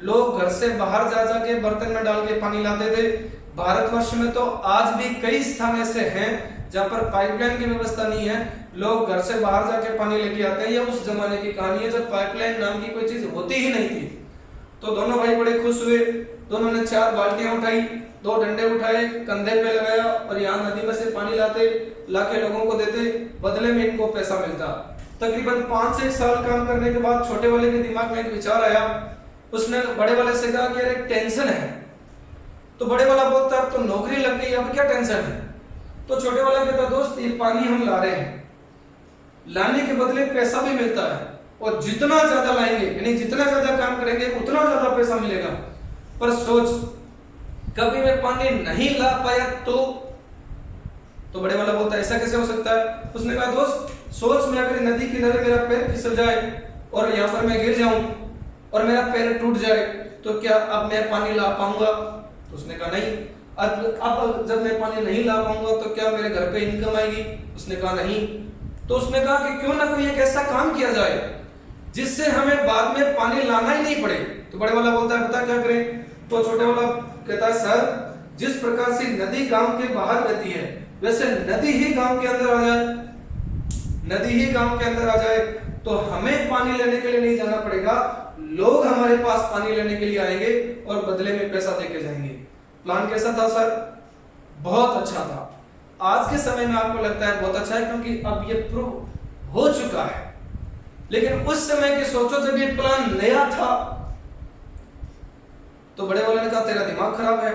लोग घर से बाहर जा जाके बर्तन में डाल के पानी लाते थे। भारतवर्ष में तो आज भी कई स्थान ऐसे हैं जहां पर पाइपलाइन की व्यवस्था नहीं है, लोग घर से बाहर जाके पानी लेके आते हैं। ये उस जमाने की कहानी है जब पाइपलाइन नाम की कोई चीज होती ही नहीं थी। तो दोनों भाई बड़े खुश हुए, दोनों ने 4 बाल्टियां उठाई, 2 डंडे उठाए, कंधे पे लगाया और यहाँ नदी में से पानी लाके लोगों को देते, बदले में इनको पैसा मिलता। तकरीबन 5 से 1 साल काम करने के बाद छोटे वाले के दिमाग में एक विचार आया। उसने बड़े वाले से कहा कि यार एक टेंशन है। तो बड़े वाला बोलता अब तो नौकरी लग गई, अब क्या टेंशन है? तो छोटे वाला कहता दोस्त ये पानी हम ला रहे हैं, लाने के बदले पैसा भी मिलता है, और जितना ज्यादा लाएंगे यानी जितना ज्यादा काम करेंगे उतना ज्यादा पैसा मिलेगा। पर सोच कभी मैं पानी नहीं ला पाया तो बड़े वाला बोलता ऐसा कैसे हो सकता है? उसने कहा दोस्त सोच मैं अगर नदी किनारे मेरा पैर फिसल जाए और यहाँ पर मैं गिर जाऊं और मेरा पैर टूट जाए तो क्या अब मैं पानी ला पाऊंगा? तो उसने कहा नहीं। अब जब मैं पानी नहीं ला पाऊंगा तो क्या मेरे घर पे इनकम आएगी? उसने कहा नहीं। तो उसने कहा कि क्यों ना कोई एक ऐसा काम किया जाए जिससे हमें बाद में पानी लाना ही नहीं पड़े। तो बड़े वाला बोलता है पता क्या करें? तो छोटे वाला कहता है सर जिस प्रकार से नदी गांव के बाहर रहती है वैसे नदी ही गांव के अंदर आ जाए, नदी ही गांव के अंदर आ जाए तो हमें पानी लेने के लिए नहीं जाना पड़ेगा, लोग हमारे पास पानी लेने के लिए आएंगे और बदले में पैसा देके जाएंगे। प्लान कैसा था सर? बहुत अच्छा था। आज के समय में आपको लगता है बहुत अच्छा है क्योंकि अब ये प्रूव हो चुका है, लेकिन उस समय की सोचो जब ये प्लान नया था तो बड़े वाले ने कहा तेरा दिमाग खराब है,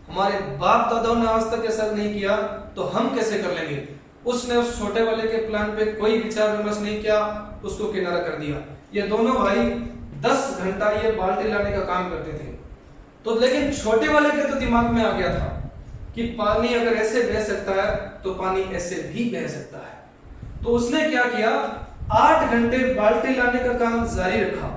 हमारे बाप दादाओं ने आज तक ऐसा नहीं किया तो हम कैसे कर लेंगे। उसने उस छोटे वाले के प्लान पे कोई विचार विमर्श नहीं किया, उसको किनारा कर दिया। ये दोनों भाई 10 घंटा ये बाल्टी लाने का काम करते थे। तो लेकिन छोटे वाले के तो दिमाग में आ गया था कि पानी अगर ऐसे बह सकता है तो पानी ऐसे भी बह सकता है। तो उसने क्या किया, 8 घंटे बाल्टी लाने का काम जारी रखा।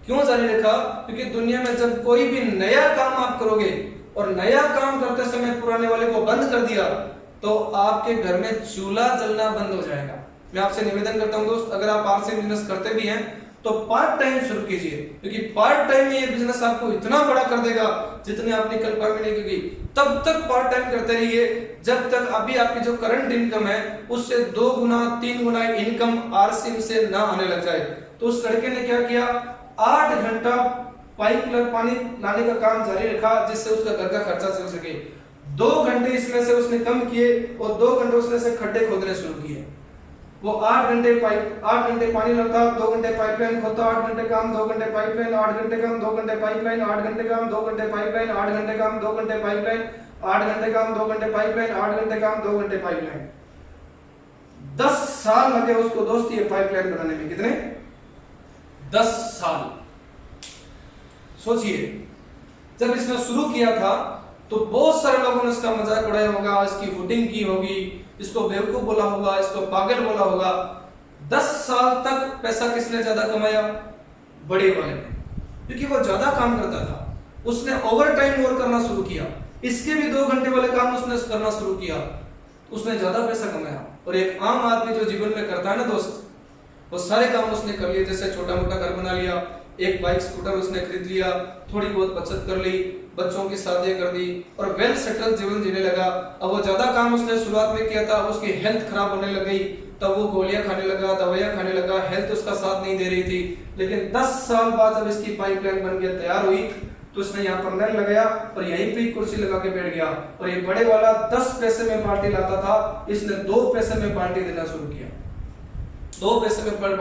क्यों जारी रखा? क्योंकि दुनिया में जब कोई भी नया काम आप करोगे और नया काम करते समय पुराने वाले को बंद कर दिया तो आपके घर में चूल्हा जलना बंद हो जाएगा। मैं आपसे निवेदन करता हूं दोस्त, अगर आप आरसी बिजनेस करते भी हैं तो पार्ट टाइम शुरू कीजिए, क्योंकि पार्ट टाइम में ये बिजनेस आपको इतना बड़ा कर देगा जितने आपने कल्पना में नहीं की। तब तक पार्ट टाइम करते रहिए जब तक अभी आपकी जो करंट इनकम है उससे 2 गुना 3 गुना इनकम आरसी से ना आने लग जाए। तो उस लड़के ने क्या किया, 8 घंटा पाइप पानी लाने का काम जारी रखा जिससे उसका घर का खर्चा चल सके। 2 घंटे इसमें से उसने कम किए और 2 घंटे उसने से खड्डे खोदने शुरू किए। वो 8 घंटे पानी लाता, 2 घंटे पाइपलाइन खोदता, 8 घंटे काम, 2 घंटे पाइपलाइन, 8 घंटे काम, 2 घंटे पाइपलाइन, 8 घंटे काम, 2 घंटे पाइपलाइन, 8 घंटे काम, 2 घंटे पाइपलाइन, 8 घंटे काम, 2 घंटे पाइपलाइन, 8 घंटे काम, 2 घंटे पाइपलाइन। 10 साल लगे उसको दोस्त ये पाइपलाइन बनाने में। कितने? 10 साल। सोचिए जब इसने शुरू किया था तो बहुत सारे लोगों ने इसका मजाक उड़ाया होगा, इसकी हुटिंग की होगी, इसको बेवकूफ बोला होगा, इसको पागल बोला होगा। 10 साल तक पैसा किसने ज्यादा कमाया? बड़े वाले ने, क्योंकि वो ज्यादा काम करता था। उसने ओवर टाइम वर्क करना शुरू किया, इसके भी 2 घंटे वाले काम उसने करना शुरू किया, उसने ज्यादा पैसा कमाया। और एक आम आदमी जो जीवन में करता है ना दोस्त, वो सारे काम उसने कर लिए। जैसे छोटा मोटा घर बना लिया, एक बाइक स्कूटर उसने खरीद लिया, थोड़ी बहुत बचत कर ली, बच्चों की शादी कर दी और वेल सेटल जीवन जीने लगा। अब वो ज्यादा काम उसने शुरुआत में किया था, उसकी हेल्थ खराब होने लग गई, तब वो गोलियां खाने लगा, दवाइयां खाने लगा, हेल्थ उसका साथ नहीं दे रही थी। लेकिन 10 साल बाद जब इसकी पाइपलाइन बन के तैयार हुई तो उसने यहाँ पर नल लगाया और यहीं पे कुर्सी लगा के बैठ गया। और ये बड़े वाला 10 पैसे में बाल्टी लाता था, इसने 2 पैसे में बाल्टी देना शुरू किया। 2 पैसे में पर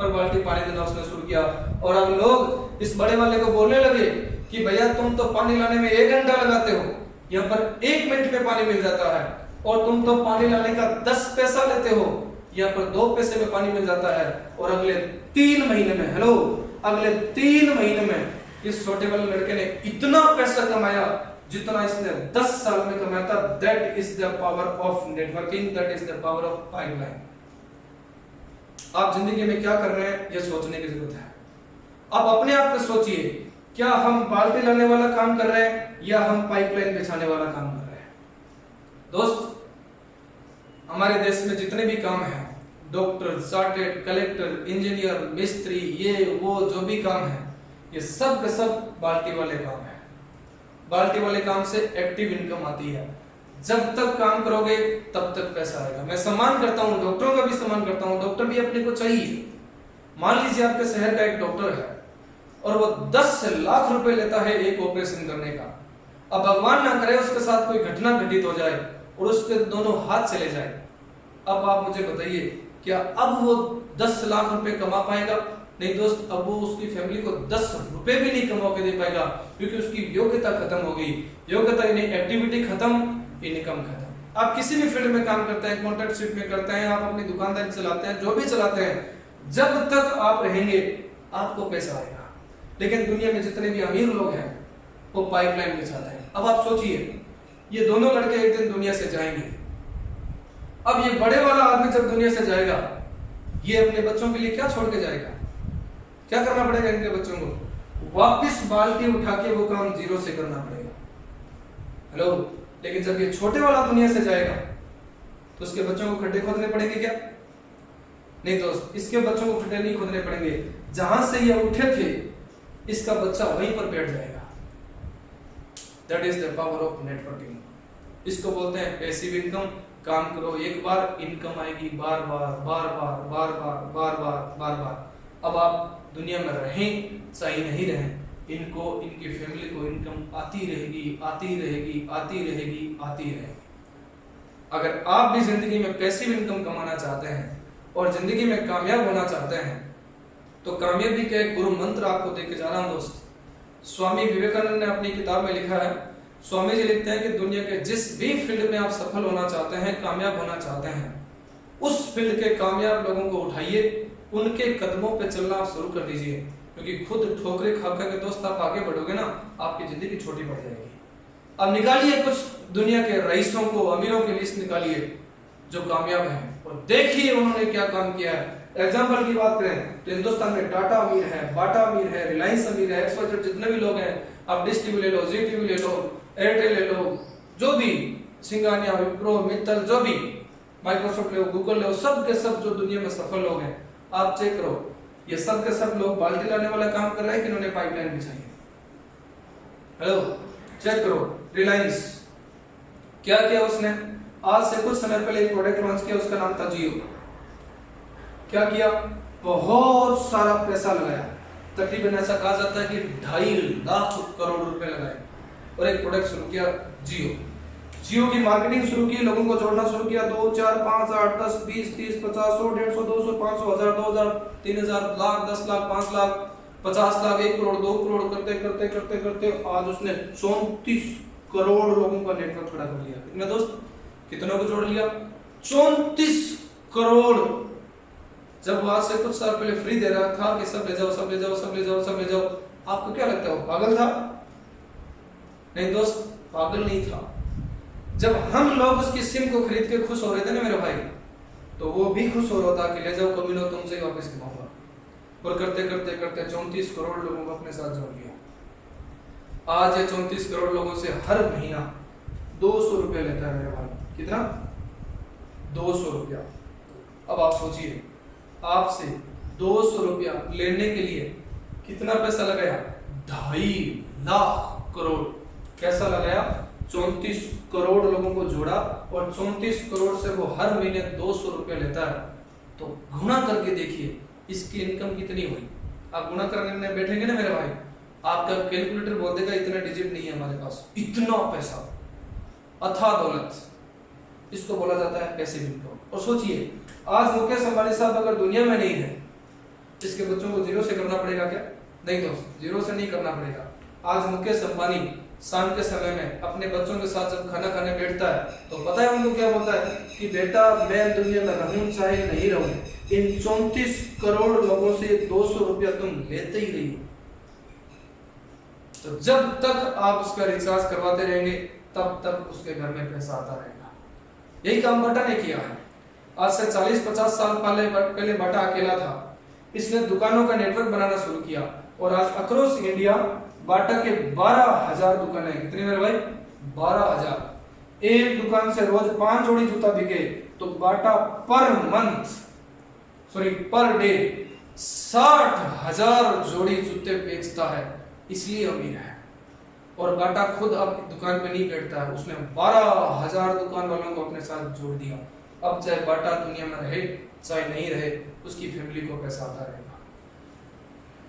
बाल्टी पानी देना उसने शुरू किया। और अब लोग इस बड़े वाले को बोलने लगे कि भैया तुम तो पानी लाने में 1 घंटा लगाते हो, यहाँ पर 1 मिनट में पानी मिल जाता है, और तुम तो पानी लाने का 10 पैसा लेते हो, यहाँ पर 2 पैसे में पानी मिल जाता है। और अगले 3 महीने में इस छोटे वाले लड़के ने इतना पैसा कमाया जितना इसने 10 साल में कमाया था। That is the power of networking, that is the power of pipeline. आप जिंदगी में क्या कर रहे हैं ये सोचने की जरूरत है। आप अपने आप पे सोचिए क्या हम बाल्टी लाने वाला काम कर रहे हैं या हम पाइपलाइन बिछाने वाला काम कर रहे हैं? दोस्त, हमारे देश में जितने भी काम हैं, डॉक्टर, चार्टेड, कलेक्टर, इंजीनियर, मिस्त्री, ये वो जो भी काम है, ये सब के सब बाल्टी वाले काम है। बाल्टी वाले काम से एक्टिव इनकम आती है। जब तक काम करोगे तब तक पैसा आएगा। मैं सम्मान करता हूँ, डॉक्टरों का भी सम्मान करता हूँ, डॉक्टर भी अपने को चाहिए। मान लीजिए आपके शहर का एक डॉक्टर है और वो 10 लाख रुपए लेता है एक ऑपरेशन करने का। अब भगवान ना करे उसके साथ कोई घटना घटित हो जाए और उसके दोनों हाथ चले जाए। अब आप मुझे बताइए, क्या अब वो 10 लाख रुपए कमा पाएगा? नहीं दोस्त, अब वो उसकी फैमिली को 10 रुपए भी नहीं कमा के दे पाएगा, क्योंकि उसकी योग्यता खत्म हो गई। योग्यता यानी एक्टिविटी खत्म, इनकम खत्म। आप किसी भी फील्ड में काम करते हैं, कॉन्ट्रैक्टशिप में करते हैं, आप अपनी दुकानदारी चलाते हैं, जो भी चलाते हैं, जब तक आप रहेंगे आपको पैसा आएगा। लेकिन दुनिया में जितने भी अमीर लोग हैं वो पाइपलाइन बिछाते हैं। अब आप सोचिए, ये दोनों लड़के एक दिन दुनिया से जाएंगे। अब ये बड़े वाला आदमी जब दुनिया से जाएगा, ये अपने बच्चों के लिए क्या छोड़ के जाएगा? क्या करना पड़ेगा इनके बच्चों को? वापस बाल्टी उठा के वो काम जीरो से करना पड़ेगा। हेलो, लेकिन जब ये छोटे वाला दुनिया से जाएगा तो उसके बच्चों को खड्डे खोदने पड़ेंगे क्या? नहीं दोस्त, इसके बच्चों को खड्डे नहीं खोदने पड़ेंगे। जहां से ये उठे थे इसका बच्चा वहीं पर बैठ जाएगा। That is the power of networking. इसको बोलते हैं पैसिव इनकम। काम करो एक बार, इनकम आएगी बार बार बार बार बार बार बार बार बार बार। अब आप दुनिया में रहें चाहे नहीं रहें, इनको, इनकी फैमिली को इनकम आती रहेगी, आती रहेगी, आती रहेगी, आती रहेगी। अगर आप भी जिंदगी में पैसिव इनकम कमाना चाहते हैं और जिंदगी में कामयाब होना चाहते हैं तो कामयाबी का एक गुरु मंत्र आपको देके जा रहा हूं दोस्त। स्वामी विवेकानंद ने अपनी किताब में लिखा है, स्वामी जी लिखते हैं कि दुनिया के जिस भी फील्ड में आप सफल होना चाहते हैं, कामयाब होना चाहते हैं, उस फील्ड के कामयाब लोगों को उठाइए, उनके कदमों पे चलना आप शुरू कर दीजिए। क्योंकि खुद ठोकरे खा खा के दोस्त आप आगे बढ़ोगे ना, आपकी जिंदगी छोटी पड़ जाएगी। अब निकालिए कुछ दुनिया के रईसों को, अमीरों की लिस्ट निकालिए जो कामयाब हैं और देखिए उन्होंने क्या काम किया है। एग्जाम्पल की बात करें तो हिंदुस्तान में टाटा अमीर है, बाटा अमीर है, रिलायंस अमीर है, XYZ जितने भी लोग हैं, आप डिश टीवी ले लो, जी टीवी ले लो, एयरटेल ले लो, जो भी, सिंगानिया, विप्रो, मित्तल, जो भी, माइक्रोसॉफ्ट ले लो, गूगल ले लो, सब के सब जो दुनिया में सफल लोग हैं, आप चेक करो, ये सब के सब लोग बाल्टी लाने वाला काम कर रहे हैं कि इन्होंने पाइपलाइन बिछाई है? हेलो, चेक करो। रिलायंस क्या किया उसने? आज से कुछ समय पहले एक प्रोडक्ट लॉन्च किया, उसका नाम था जियो। क्या किया? बहुत सारा पैसा लगाया, तकरीबन ऐसा कहा जाता है कि 2.5 लाख करोड़ रुपए लगाए और एक प्रोडक्ट शुरू किया जियो। जियो की मार्केटिंग शुरू की, लोगों को जोड़ना शुरू किया, 2, 4, 5, 8, 10, 20, 30, 50, 100, 150, 200, 500, 1000, 2000, 3000, लाख, 10 लाख, 5 लाख, 50 लाख, 1 करोड़, 2 करोड़ करते करते करते करते आज उसने 34 करोड़ लोगों का नेटवर्क खड़ा कर लिया। कितने दोस्त, कितनों को जोड़ लिया? 34 करोड़। जब आज से कुछ साल पहले फ्री दे रहा था कि सब ले जाओ, सब ले जाओ, सब ले जाओ, सब ले जाओ, आपको क्या लगता है वो पागल था? नहीं दोस्त, पागल नहीं था। जब हम लोग उसकी सिम को खरीद के खुश हो रहे थे ना मेरे भाई, तो वो भी खुश हो रहा था कि ले जाओ कमीनो, तुमसे ही वापस कमाऊंगा। और करते करते करते 34 करोड़ लोगों को अपने साथ जोड़ लिया। आज ये 34 करोड़ लोगों से हर महीना 200 रुपया लेता है मेरे भाई। कितना? 200 रुपया। अब आप सोचिए, आपसे 200 रुपया लेने के लिए कितना पैसा लगाया? 2.5 लाख करोड़। कैसा लगाया? 34 करोड़ लोगों को जोड़ा और 34 करोड़ से वो हर महीने 200 रुपया लेता है। तो गुणा करके देखिए इसकी इनकम कितनी हुई। आप गुणा करने बैठेंगे ना मेरे भाई, आपका कैलकुलेटर बोल देगा इतना डिजिट नहीं है हमारे पास, इतना पैसा, अथाह दौलत, इसको बोला जाता है पैसिव इनकम। और सोचिए, आज मुकेश अंबानी साहब अगर दुनिया में नहीं है, इसके बच्चों को जीरो से करना पड़ेगा क्या? नहीं दोस्त, जीरो से नहीं करना पड़ेगा। आज मुकेश अंबानी शाम के समय में अपने बच्चों के साथ जब खाना खाने बैठता है तो पता है उनको क्या बोलता है कि बेटा मैं दुनिया में रहूं चाहे नहीं रहूं, इन 34 करोड़ लोगों से 200 रुपया तुम लेते ही रहिए। तो जब तक आप उसका रिचार्ज करवाते रहेंगे तब तक उसके घर में पैसा आता रहेगा। यही काम बाटा ने किया है। आज से 40-50 साल पहले बाटा अकेला था। इसने दुकानों का नेटवर्क बनाना शुरू किया। और आज अक्रॉस इंडिया बाटा के 12,000 दुकानें हैं। कितनी मेरे भाई? 12,000। एक दुकान से रोज 5 जोड़ी जूता बिके तो बाटा पर डे 60,000 जोड़ी जूते बेचता है, इसलिए अमीर है। और बाटा खुद अब दुकान पे नहीं बैठता है, उसने 12,000 दुकान वालों को अपने साथ जोड़ दिया। अब चाहे बाटा दुनिया में रहे चाहे नहीं रहे, उसकी फैमिली को पैसा आता रहेगा।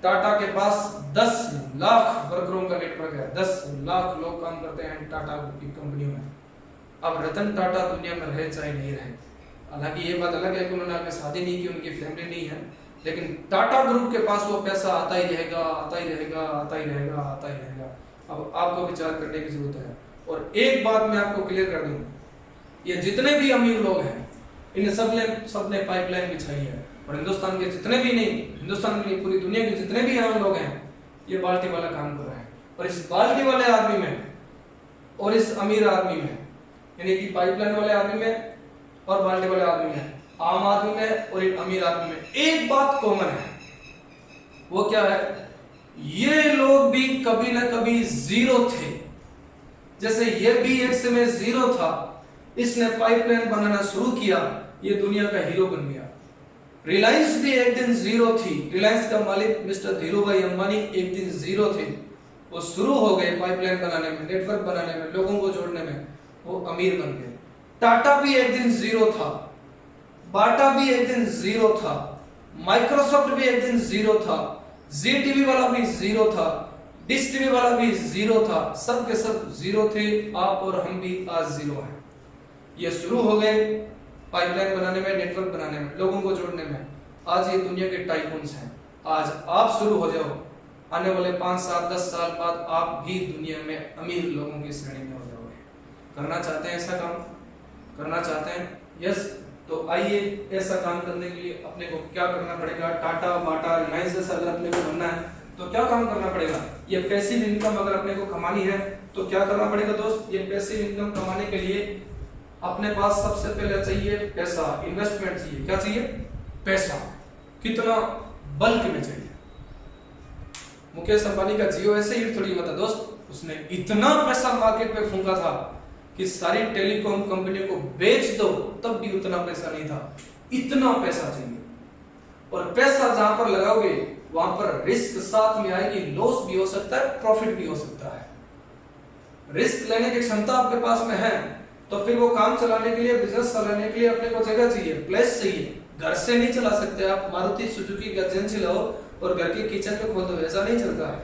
टाटा के पास 10 लाख वर्करों का नेटवर्क है, 10 लाख लोग काम करते हैं टाटा की कंपनियों में। अब रतन टाटा दुनिया में रहे चाहे नहीं रहे, हालांकि ये बात अलग है कि उन्होंने आगे शादी नहीं की, उनकी फैमिली नहीं है, लेकिन टाटा ग्रुप के पास वो पैसा आता ही रहेगा, आता ही रहेगा, आता ही रहेगा, आता ही रहेगा। अब आपको विचार करने की जरूरत है। और एक बात मैं आपको क्लियर कर दूं, ये जितने भी अमीर लोग हैं इन सबने पाइपलाइन बिछाई है, और हिंदुस्तान के जितने भी नहीं, हिंदुस्तान के पूरी दुनिया के जितने भी आम लोग हैं ये बाल्टी वाला काम कर रहे हैं। और इस बाल्टी वाले आदमी में और इस अमीर आदमी में, यानी कि पाइपलाइन वाले आदमी में और बाल्टी वाले आदमी में, आम आदमी में और एक अमीर आदमी में एक बात कॉमन है। वो क्या है? ये लोग भी कभी ना कभी जीरो थे। जैसे ये भी एक समय जीरो था, इसने पाइपलाइन बनाना शुरू किया, ये दुनिया का हीरो बन गया। रिलायंस भी एक दिन जीरो थी, रिलायंस का मालिक मिस्टर धीरूभाई अंबानी एक दिन जीरो थे, वो शुरू हो गए पाइपलाइन बनाने में, नेटवर्क बनाने में, लोगों को जोड़ने में, वो अमीर बन गए। टाटा भी एक दिन जीरो था, बाटा भी एक दिन जीरो था, माइक्रोसॉफ्ट भी एक दिन जीरो था, जी टीवी वाला भी जीरो था, डिश टीवी वाला भी जीरो था, सब के सब जीरो थे। आप और हम भी आज जीरो हैं। ये शुरू हो गए पाइपलाइन बनाने में, नेटवर्क बनाने में, लोगों को जोड़ने में। आज ये दुनिया के टाइकून्स हैं। आज आप शुरू हो जाओ, आने वाले 5 साल 10 साल बाद आप भी दुनिया में अमीर लोगों की श्रेणी में हो जाओगे। करना चाहते हैं ऐसा काम? करना चाहते हैं? यस। तो आइए, ऐसा काम करने के लिए अपने को क्या करना पड़ेगा? टाटा, बाटा, रिलायंस जैसा अगर अपने को बनना है तो क्या काम करना पड़ेगा? ये पैसिव इनकम अगर अपने को कमानी है तो क्या करना पड़ेगा दोस्त? ये पैसिव इनकम कमाने के लिए अपने पास सबसे पहले चाहिए पैसा, इन्वेस्टमेंट चाहिए। क्या चाहिए? पैसा। कितना? बल्क में चाहिए। मुकेश अंबानी का जियो ऐसे ही थोड़ी हुआ था दोस्त, उसने इतना पैसा मार्केट में फूंका था कि सारी टेलीकॉम कंपनियों को बेच दो तब भी उतना पैसा नहीं था। इतना पैसा चाहिए। और पैसा जहां पर लगाओगे वहां पर रिस्क साथ में आएगी, लॉस भी हो सकता है, प्रॉफिट भी हो सकता है। रिस्क लेने की क्षमता आपके पास में है तो फिर वो काम चलाने के लिए, बिजनेस चलाने के लिए अपने को जगह चाहिए, प्लेस चाहिए। घर से नहीं चला सकते आप। मारुति सुजुकी का एजेंसी लाओ और घर के किचन में खोल दो, ऐसा नहीं चलता है।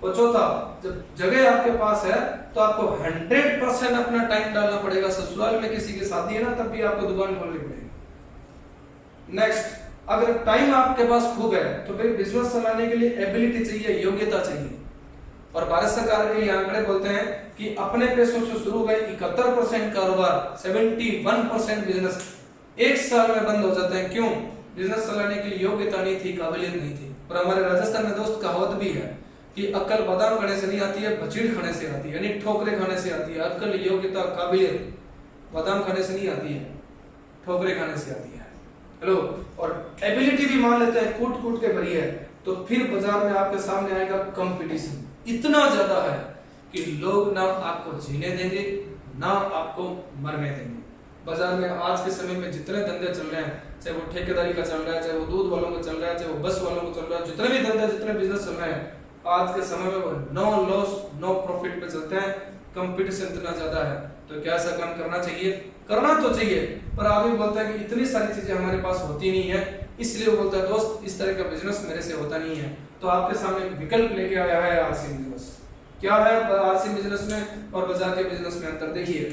और चौथा, जब जगह आपके पास है तो आपको 100% अपना टाइम डालना पड़ेगा। ससुराल में किसी की शादी है ना, तब भी आपको दुकान खोलनी पड़ेगी। नेक्स्ट, अगर टाइम आपके पास खूब है तो फिर बिजनेस चलाने के लिए एबिलिटी चाहिए, योग्यता चाहिए। और भारत सरकार के ये आंकड़े बोलते हैं कि अपने पैसों से शुरू हुए 71% कारोबार, 71% बिजनेस एक साल में बंद हो जाते हैं। क्यों? बिजनेस चलाने के लिए योग्यता नहीं थी, काबिलियत नहीं थी। और हमारे राजस्थान में दोस्त कहावत भी है कि अक्ल बादाम खाने से नहीं आती है, बचीड़ खाने से आती है, यानी ठोकरे खाने से आती है। अक्ल, योग्यता, काबिलियत बादाम खाने से नहीं आती है, ठोकरे खाने से आती है। हेलो। और एबिलिटी भी मान लेते हैं, कूट कूट के भरी है, तो फिर बाजार में आपके सामने आएगा कंपटीशन। इतना ज्यादा है कि लोग ना आपको जीने देंगे ना आपको मरने देंगे। बाजार में आज के समय में जितने धंधे चल रहे हैं, चाहे वो ठेकेदारी का चल रहा है, चाहे वो दूध वालों का चल रहा है, चाहे वो बस वालों को चल रहा है, जितने भी धंधे, जितने बिजनेस चल रहे हैं आज के समय में वो नो लॉस नो प्रॉफिट पे चलते हैं। कंपटीशन इतना ज्यादा है, तो क्या ऐसा काम करना चाहिए? करना तो चाहिए, पर आदमी बोलता है कि इतनी सारी चीजें हमारे पास होती नहीं है, इसलिए वो बोलता है दोस्त इस तरह का बिजनेस मेरे से होता नहीं है। तो आपके सामने विकल्प लेके आया है आरसी बिजनेस। क्या है आरसी बिजनेस में और बाजार के बिजनेस में अंतर? देखिए,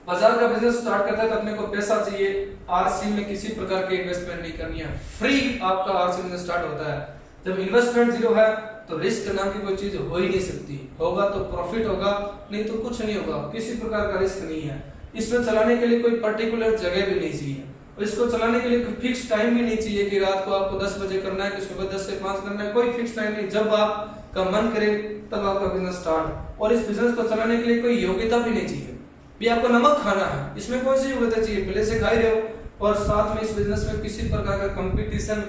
बाजार का बिजनेस स्टार्ट करता है तो अपने को पैसा चाहिए। आरसी में किसी प्रकार की इन्वेस्टमेंट नहीं करनी है, फ्री आपका आरसी बिजनेस स्टार्ट होता है। जब इन्वेस्टमेंट जीरो है तो रिस्क नाम की कोई चीज हो ही नहीं सकती। होगा तो प्रॉफिट होगा, नहीं तो कुछ नहीं होगा। किसी प्रकार का रिस्क नहीं है। इसमें चलाने के लिए कोई पर्टिकुलर जगह भी नहीं चाहिए, और इसको चलाने के लिए कोई फिक्स टाइम भी नहीं चाहिए कि रात को आपको 10 बजे करना है कि सुबह 10 से 5 करना है। कोई फिक्स टाइम नहीं, जब आपका मन करे तब आपका बिजनेस स्टार्ट। और इस बिजनेस को चलाने के लिए कोई योग्यता भी नहीं चाहिए। भी आपको नमक खाना है, इसमें कौन सी योग्यता चाहिए? पहले से खा ही रहे हो। और साथ में इस बिजनेस में किसी प्रकार का कंपटीशन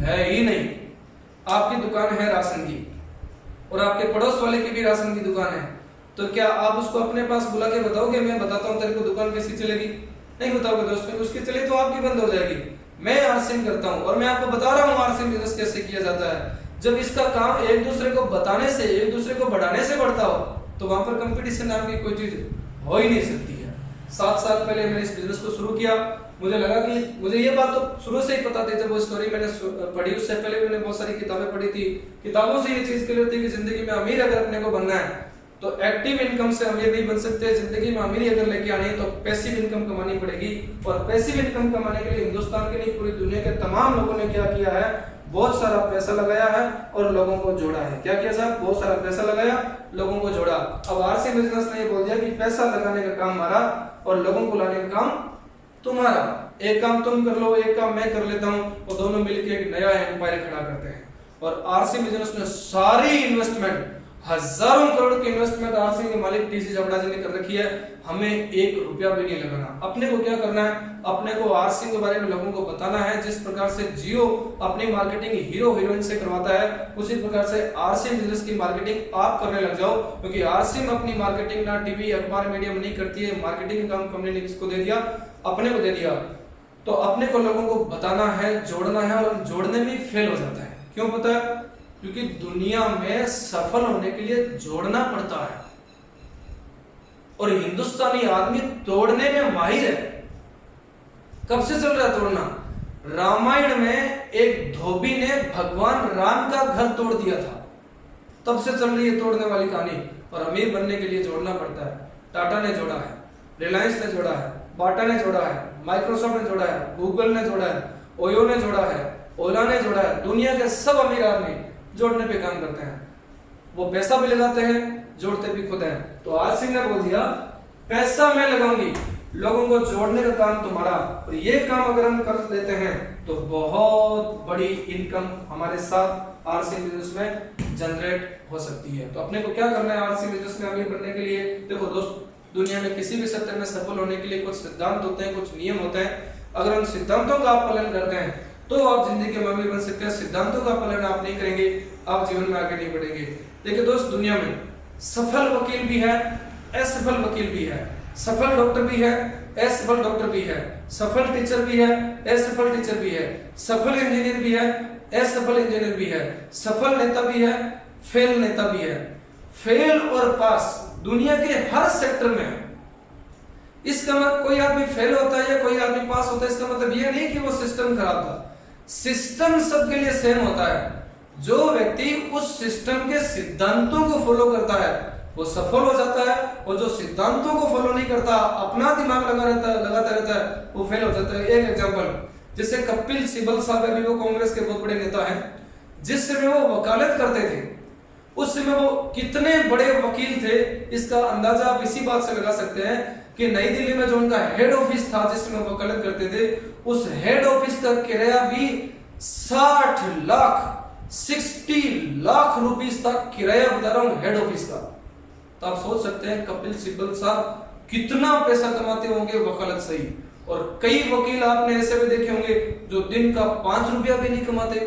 है ही नहीं। आपकी दुकान है राशन की और आपके पड़ोस वाले की भी राशन की दुकान है, तो क्या आप उसको अपने पास बुला के बताओगे मैं बताता हूँ तेरे को दुकान कैसी चलेगी? नहीं बताओगे दोस्तों, उसकी चले तो आपकी बंद हो जाएगी। मैं आरसीएम करता हूँ और मैं आपको बता रहा हूँ आरसीएम बिजनेस कैसे किया जाता है। जब इसका काम एक दूसरे को बताने से, एक दूसरे को बढ़ाने से बढ़ता हो, तो वहां पर कंपटीशन नाम की कोई चीज हो ही नहीं सकती है। 7 साल पहले मैंने इस बिजनेस को शुरू किया, मुझे लगा कि मुझे ये बात तो शुरू से ही पता थी। जब वो स्टोरी मैंने पढ़ी, उससे पहले मैंने बहुत सारी किताबें पढ़ी थी। किताबों से ये चीज क्लियर थी कि जिंदगी में अमीर अगर अपने को बनना है तो एक्टिव इनकम से अमीर नहीं बन सकते। जिंदगी में अमीरी अगर लेके आनी है तो पैसिव इनकम कमानी पड़ेगी। और पैसिव इनकम कमाने के लिए हिंदुस्तान के नहीं पूरी दुनिया के तमाम लोगों ने क्या किया है, बहुत सारा पैसा लगाया है और लोगों को जोड़ा है। क्या किया साहब? बहुत सारा पैसा लगाया, लोगों को जोड़ा। अब आरसी बिजनेस ने ये बोल दिया कि पैसा लगाने का काम हमारा और लोगों को लाने का काम तुम्हारा। एक काम तुम कर लो, एक काम मैं कर लेता हूं, और दोनों मिलकर एक नया एम्पायर खड़ा करते हैं। और आरसी बिजनेस ने सारी इन्वेस्टमेंट, हजारों करोड़ की इन्वेस्टमेंट आरसी के मालिक टीसी छबड़ा जी ने कर रखी है। हमें 1 रुपया भी नहीं लगाना। अपने को क्या करना है, अपने को आरसी के बारे में लोगों को बताना है। जिस प्रकार से जियो अपनी मार्केटिंग हीरो हीरोइन से करवाता है, उसी प्रकार से आरसी बिजनेस की मार्केटिंग आप करने लग जाओ। क्योंकि आरसी में अपनी मार्केटिंग ना टीवी अखबार मीडिया में नहीं करती है। मार्केटिंग का काम कंपनी ने किसको दे दिया? अपने को दे दिया। तो अपने को लोगों को बताना है, जोड़ना है, और जोड़ने में फेल हो जाता है। क्यों पता है? क्योंकि दुनिया में सफल होने के लिए जोड़ना पड़ता है और हिंदुस्तानी आदमी तोड़ने में माहिर है। कब से चल रहा है तोड़ना? रामायण में एक धोबी ने भगवान राम का घर तोड़ दिया था, तब से चल रही है तोड़ने वाली कहानी। और अमीर बनने के लिए जोड़ना पड़ता है। टाटा ने जोड़ा है, रिलायंस ने जोड़ा है, बाटा ने जोड़ा है, माइक्रोसॉफ्ट ने जोड़ा है, गूगल ने जोड़ा है, ओयो ने जोड़ा है, ओला ने जोड़ा है। दुनिया के सब अमीर आदमी जोड़ने पे काम करते हैं। वो पैसा भी लगाते हैं, जोड़ते भी खुद हैं। तो आरसी ने बोल दिया पैसा मैं लगाऊंगी, लोगों को जोड़ने का काम तुम्हारा। और ये काम अगर हम कर लेते हैं तो बहुत बड़ी इनकम हमारे साथ आरसी बिजनेस में जनरेट हो सकती है। तो अपने को क्या करना है आरसी बिजनेस में अमीर बनने के लिए? देखो दोस्त, दुनिया में किसी भी सेक्टर में सफल होने के लिए कुछ सिद्धांत होते हैं, कुछ नियम होते हैं। अगर उन सिद्धांतों का आप पालन करते हैं तो आप जिंदगी में अमीर बन सकते हैं। सिद्धांतों का पालन आप नहीं करेंगे, आप जीवन में आगे नहीं बढ़ेंगे। देखिए दोस्त, दुनिया में सफल वकील भी है, असफल वकील भी है, सफल डॉक्टर भी है, असफल डॉक्टर भी है, सफल टीचर भी है, असफल टीचर भी है, सफल इंजीनियर भी है, असफल इंजीनियर भी है, सफल नेता भी है, फेल नेता भी है। फेल और पास दुनिया के हर सेक्टर में है। इसका मतलब कोई आदमी फेल होता है या कोई आदमी पास होता है, इसका मतलब यह नहीं कि वो सिस्टम खराब था। सिस्टम सबके लिए सेम होता है। जो व्यक्ति उस सिस्टम के सिद्धांतों को फॉलो करता है वो सफल हो जाता है, और जो सिद्धांतों को फॉलो नहीं करता, अपना दिमाग लगाता रहता है, वो फेल हो जाता है। एक एग्जांपल, जैसे कपिल सिब्बल साहब अभी वो कांग्रेस के बहुत बड़े नेता हैं। जिस समय वो वकालत करते थे उस समय वो कितने बड़े वकील थे, इसका अंदाजा आप इसी बात से लगा सकते हैं कि नई दिल्ली में जो उनका हेड ऑफिस था जिसमें वकालत करते थे, उस हेड ऑफिस का किराया भी 60 लाख रुपीस तक किराया बता रहा हूं हेड ऑफिस का। तो आप सोच सकते हैं कपिल सिब्बल साहब कितना पैसा कमाते होंगे वकालत से ही। और कई वकील आपने ऐसे भी देखे होंगे जो दिन का 5 रुपया भी नहीं कमाते।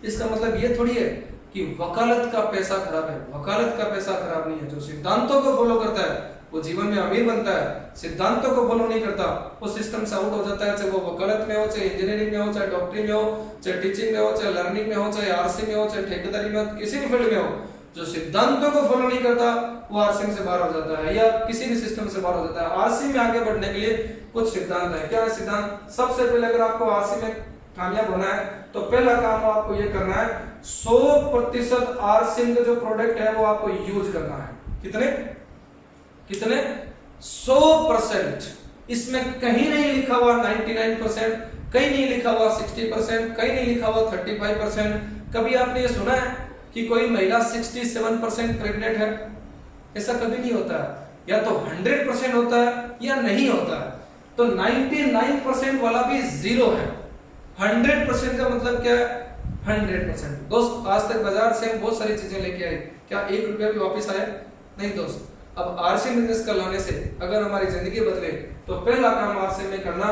इसका मतलब ये थोड़ी है कि वकालत का पैसा खराब है। वकालत का पैसा खराब नहीं है। जो सिद्धांतों को फॉलो करता है वो जीवन में अमीर बनता है। सिद्धांतों को फॉलो नहीं करता वो सिस्टम से आउट हो जाता है। चाहे वो वकालत में हो, चाहे इंजीनियरिंग में हो, चाहे डॉक्टरी में हो, चाहे टीचिंग में हो, चाहे लर्निंग में हो, चाहे आरसी में हो, चाहे ठेकेदारी में हो, किसी भी फील्ड में हो, जो सिद्धांतों को फॉलो नहीं करता वो आरसी से बाहर हो जाता है या किसी भी सिस्टम से बाहर हो जाता है। आरसी में आगे बढ़ने के लिए कुछ सिद्धांत है। क्या है सिद्धांत? सबसे पहले अगर आपको आरसी में कामयाब होना है तो पहला काम आपको ये करना है 100% आरसी का जो प्रोडक्ट है वो आपको यूज करना है। कितने 100%। इसमें कहीं नहीं लिखा हुआ 99%, कहीं नहीं लिखा हुआ 60%, कहीं नहीं लिखा हुआ 35%। कभी आपने ये सुना है कि कोई महिला 67% प्रेग्नेंट है? ऐसा कभी नहीं होता है। या तो 100% होता है या नहीं होता है। तो 99% वाला भी जीरो है। 100% का मतलब क्या है? 100%। दोस्त, आज तक बाजार से हम बहुत सारी चीजें लेके आए, क्या 1 रुपया भी वापस आया? नहीं दोस्त। अब आरसी बिजनेस का लाने से अगर हमारी जिंदगी बदले तो पहला काम आरसी में करना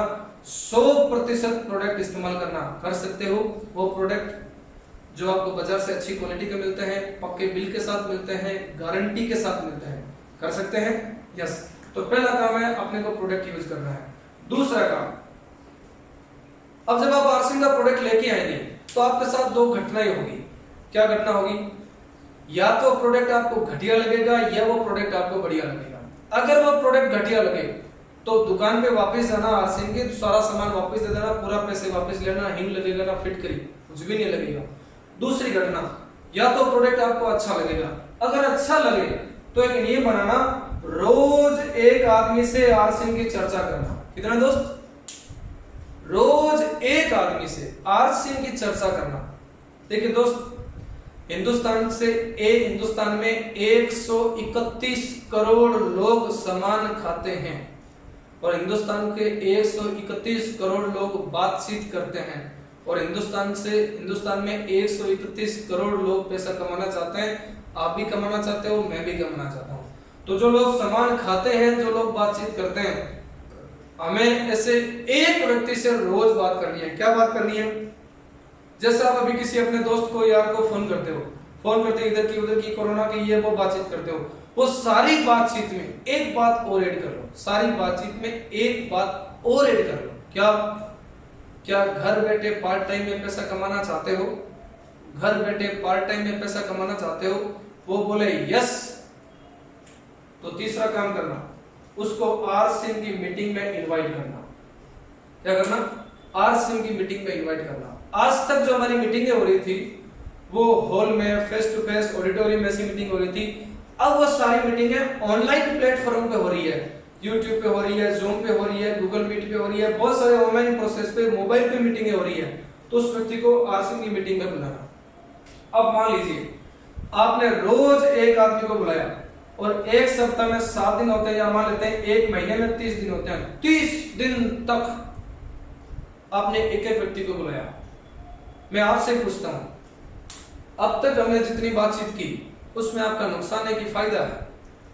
100% प्रोडक्ट इस्तेमाल करना। कर सकते हो वो प्रोडक्ट जो आपको बाजार से अच्छी क्वालिटी के मिलते हैं, पक्के बिल के साथ मिलते हैं, गारंटी के साथ मिलते हैं। कर सकते हैं? यस। तो पहला काम है अपने को प्रोडक्ट यूज करना है। दूसरा काम, अब जब आप आरसिम का प्रोडक्ट लेके आएंगे तो आपके साथ दो घटनाएं होगी। क्या घटना होगी? या तो प्रोडक्ट आपको घटिया लगेगा या वो प्रोडक्ट आपको बढ़िया लगेगा। अगर वो प्रोडक्ट घटिया लगे तो दुकान पे वापस जाना, आरसिम के सारा सामान वापस दे देना, पूरा पैसे वापस लेना, हिंग लगेगा ना फिटकरी, कुछ भी नहीं लगेगा। दूसरी घटना, या तो प्रोडक्ट आपको अच्छा लगेगा। अगर अच्छा लगे तो एक नियम बनाना, रोज एक आदमी से आरसिम की चर्चा करना। कितना दोस्त? रोज एक आदमी से आरसिम की चर्चा करना। देखिए दोस्त, हिंदुस्तान में 131 करोड़ लोग सामान खाते हैं और हिंदुस्तान के 131 करोड़ लोग बातचीत करते हैं और हिंदुस्तान में 131 करोड़ लोग पैसा कमाना चाहते हैं। आप भी कमाना चाहते हो, मैं भी कमाना चाहता हूं। तो जो लोग सामान खाते हैं, जो लोग बातचीत करते हैं, हमें ऐसे एक व्यक्ति से रोज बात करनी है। क्या बात करनी है? जैसे आप अभी किसी अपने दोस्त को, यार को फोन करते हो, फोन करते इधर की उधर की, कोरोना की ये वो बातचीत करते हो, वो सारी बातचीत में एक बात और ऐड कर लो। सारी बातचीत में एक बात और ऐड कर लो। क्या घर बैठे पार्ट टाइम में पैसा कमाना चाहते हो? घर बैठे पार्ट टाइम में पैसा कमाना चाहते हो? वो बोले यस, तो तीसरा काम करना, उसको आरसिम की मीटिंग में इनवाइट करना। क्या करना? आरसिम की मीटिंग में इनवाइट करना। आज तक जो हमारी मीटिंगें हो रही थी वो हॉल में, फेस टू फेस, ऑडिटोरियम में ऐसी मीटिंग हो रही थी। अब वो सारी मीटिंगें ऑनलाइन प्लेटफॉर्म पे हो रही है। यूट्यूब पे हो रही है, जूम पे हो रही है, गूगल मीट पे हो रही है, बहुत सारे ऑनलाइन प्रोसेस पे, मोबाइल पे मीटिंगें हो रही है। तो उस व्यक्ति को आरसिम की मीटिंग में बुलाना। अब मान लीजिए आपने रोज एक आदमी को बुलाया और एक सप्ताह में 7 दिन होते हैं, या मान लेते हैं एक महीने में 30 दिन होते हैं। 30 दिन तक आपने एक एक व्यक्ति को बुलाया। मैं आपसे पूछता हूं, अब तक हमने जितनी बातचीत की उसमें आपका नुकसान है कि फायदा है?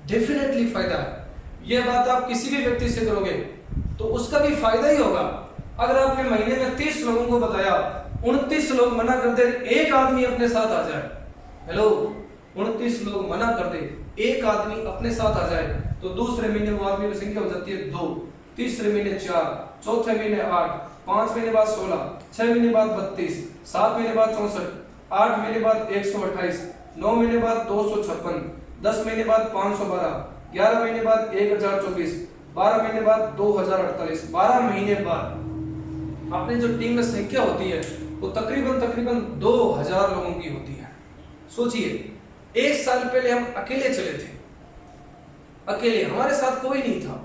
डेफिनेटली फायदा है। यह बात आप किसी भी व्यक्ति से करोगे तो उसका भी फायदा ही होगा। अगर आपने महीने में 30 लोगों को बताया, 29 लोग मना कर दे, एक आदमी अपने साथ आ जाए, हेलो, 29 लोग मना कर दे, एक आदमी अपने साथ आ जाए, तो दूसरे महीने वो आदमी की संख्या हो जाती है 2, तीसरे महीने 4, चौथे महीने 8, 5 महीने बाद 16, 6 महीने बाद 32, 7 महीने बाद 64, 8 महीने बाद 128, 9 महीने बाद 256, 10 महीने बाद 512, 11 महीने बाद 1024, 12 महीने बाद 2048। 12 महीने बाद अपनी जो टीम में संख्या होती है वो तकरीबन 2000 लोगों की होती है। सोचिए, एक साल पहले हम अकेले चले थे, अकेले, हमारे साथ कोई नहीं था।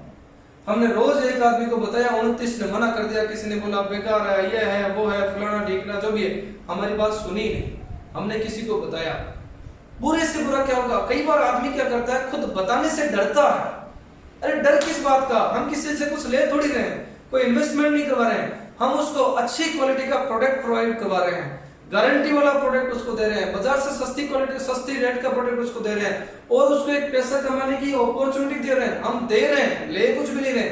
हमने रोज एक आदमी को बताया, 29 ने मना कर दिया, किसी ने बोला बेकार है, ये है, वो है, फलाना ढीकना, जो भी है, हमारी बात सुनी नहीं। हमने किसी को बताया। बुरे से बुरा क्या होगा? कई बार आदमी क्या करता है, खुद बताने से डरता है। अरे डर किस बात का? हम किसी से कुछ ले थोड़ी रहे हैं, कोई इन्वेस्टमेंट नहीं करवा रहे हैं, हम उसको अच्छी क्वालिटी का प्रोडक्ट प्रोवाइड करवा रहे हैं, गारंटी वाला प्रोडक्ट उसको दे रहे हैं, बाजार से सस्ती क्वालिटी, सस्ती रेट का प्रोडक्ट उसको दे रहे हैं और उसको एक पैसा कमाने की अपॉर्चुनिटी दे रहे हैं। हम दे रहे हैं, ले कुछ भी नहीं रहे,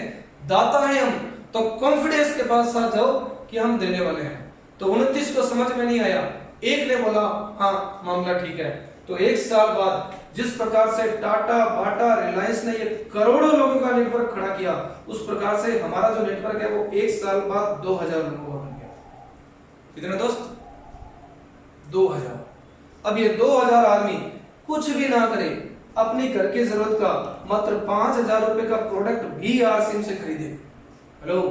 दाता है हम। तो कॉन्फिडेंस के पास आ जाओ कि हम देने वाले हैं। तो 29 को समझ में नहीं आया, एक ने बोला हाँ मामला ठीक है। तो एक साल बाद जिस प्रकार से टाटा, बाटा, रिलायंस ने ये करोड़ों लोगों का नेटवर्क खड़ा किया, उस प्रकार से हमारा जो नेटवर्क है वो एक साल बाद 2000 लोगों का बन गया। कितने दोस्त? 2000। अब ये 2000 आदमी कुछ भी ना करे, अपनी घर की जरूरत का मात्र 5000 रुपए का प्रोडक्ट भी आरसिम से खरीदे। हेलो,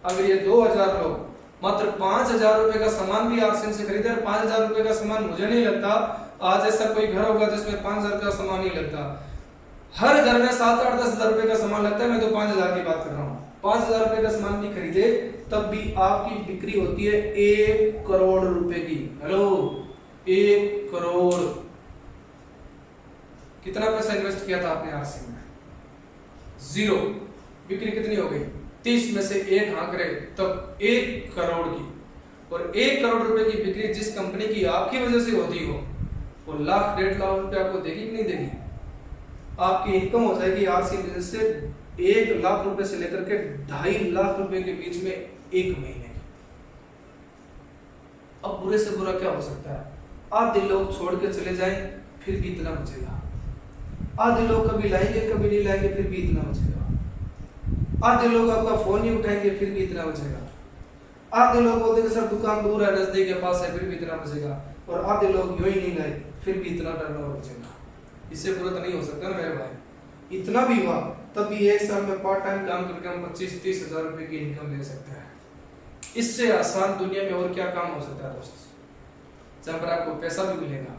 अगर ये 2000 लोग मात्र 5000 रुपए का सामान भी आरसिम से खरीदे, और 5000 रुपए का सामान मुझे नहीं लगता आज ऐसा कोई घर होगा जिसमें 5000 का सामान नहीं लगता। हर घर में 7, 8, 10 हजार रुपए का सामान लगता है। मैं तो 5000 की बात कर रहा हूँ। 5000 रुपए का सामान भी खरीदे तब भी आपकी बिक्री होती है 1 करोड़ रुपए की। हेलो, 1 करोड़। कितना पैसा इन्वेस्ट किया था आपने आरसिम में? 0। बिक्री कितनी हो गई? 30 में से 1 हाँ करे तब 1 करोड़ की। और 1 करोड़ रुपए की बिक्री जिस कंपनी की आपकी वजह से होती हो, वो लाख, 1.5 लाख रुपए आपको देगी कि नहीं देगी? आपकी इनकम हो जाएगी आरसिम बिजनेस से 1 लाख रुपए से लेकर के 2.5 लाख रुपए के बीच में 1 महीने की। अब बुरे से बुरा क्या हो सकता है? आधे लोग छोड़ के चले जाएं फिर भी इतना बचेगा, आधे लोग कभी लाएंगे कभी नहीं लाएंगे फिर भी इतना बचेगा, आधे लोग आपका फोन नहीं उठाएंगे फिर भी इतना बचेगा, आधे लोग बोलते हैं सर दुकान दूर है नजदीक के पास है फिर भी इतना बचेगा, और आधे लोग यूं ही नहीं लाए फिर भी इतना टर्नओवर बचेगा। इससे बुरा तो नहीं हो सकता ना मेरे भाई। इतना भी हुआ तब भी एक साल में पार्ट टाइम काम करके हम 25-30 हजार रुपए की इनकम ले सकते हैं। इससे आसान दुनिया में और क्या काम हो सकता है दोस्त, जहां पर आपको पैसा भी मिलेगा,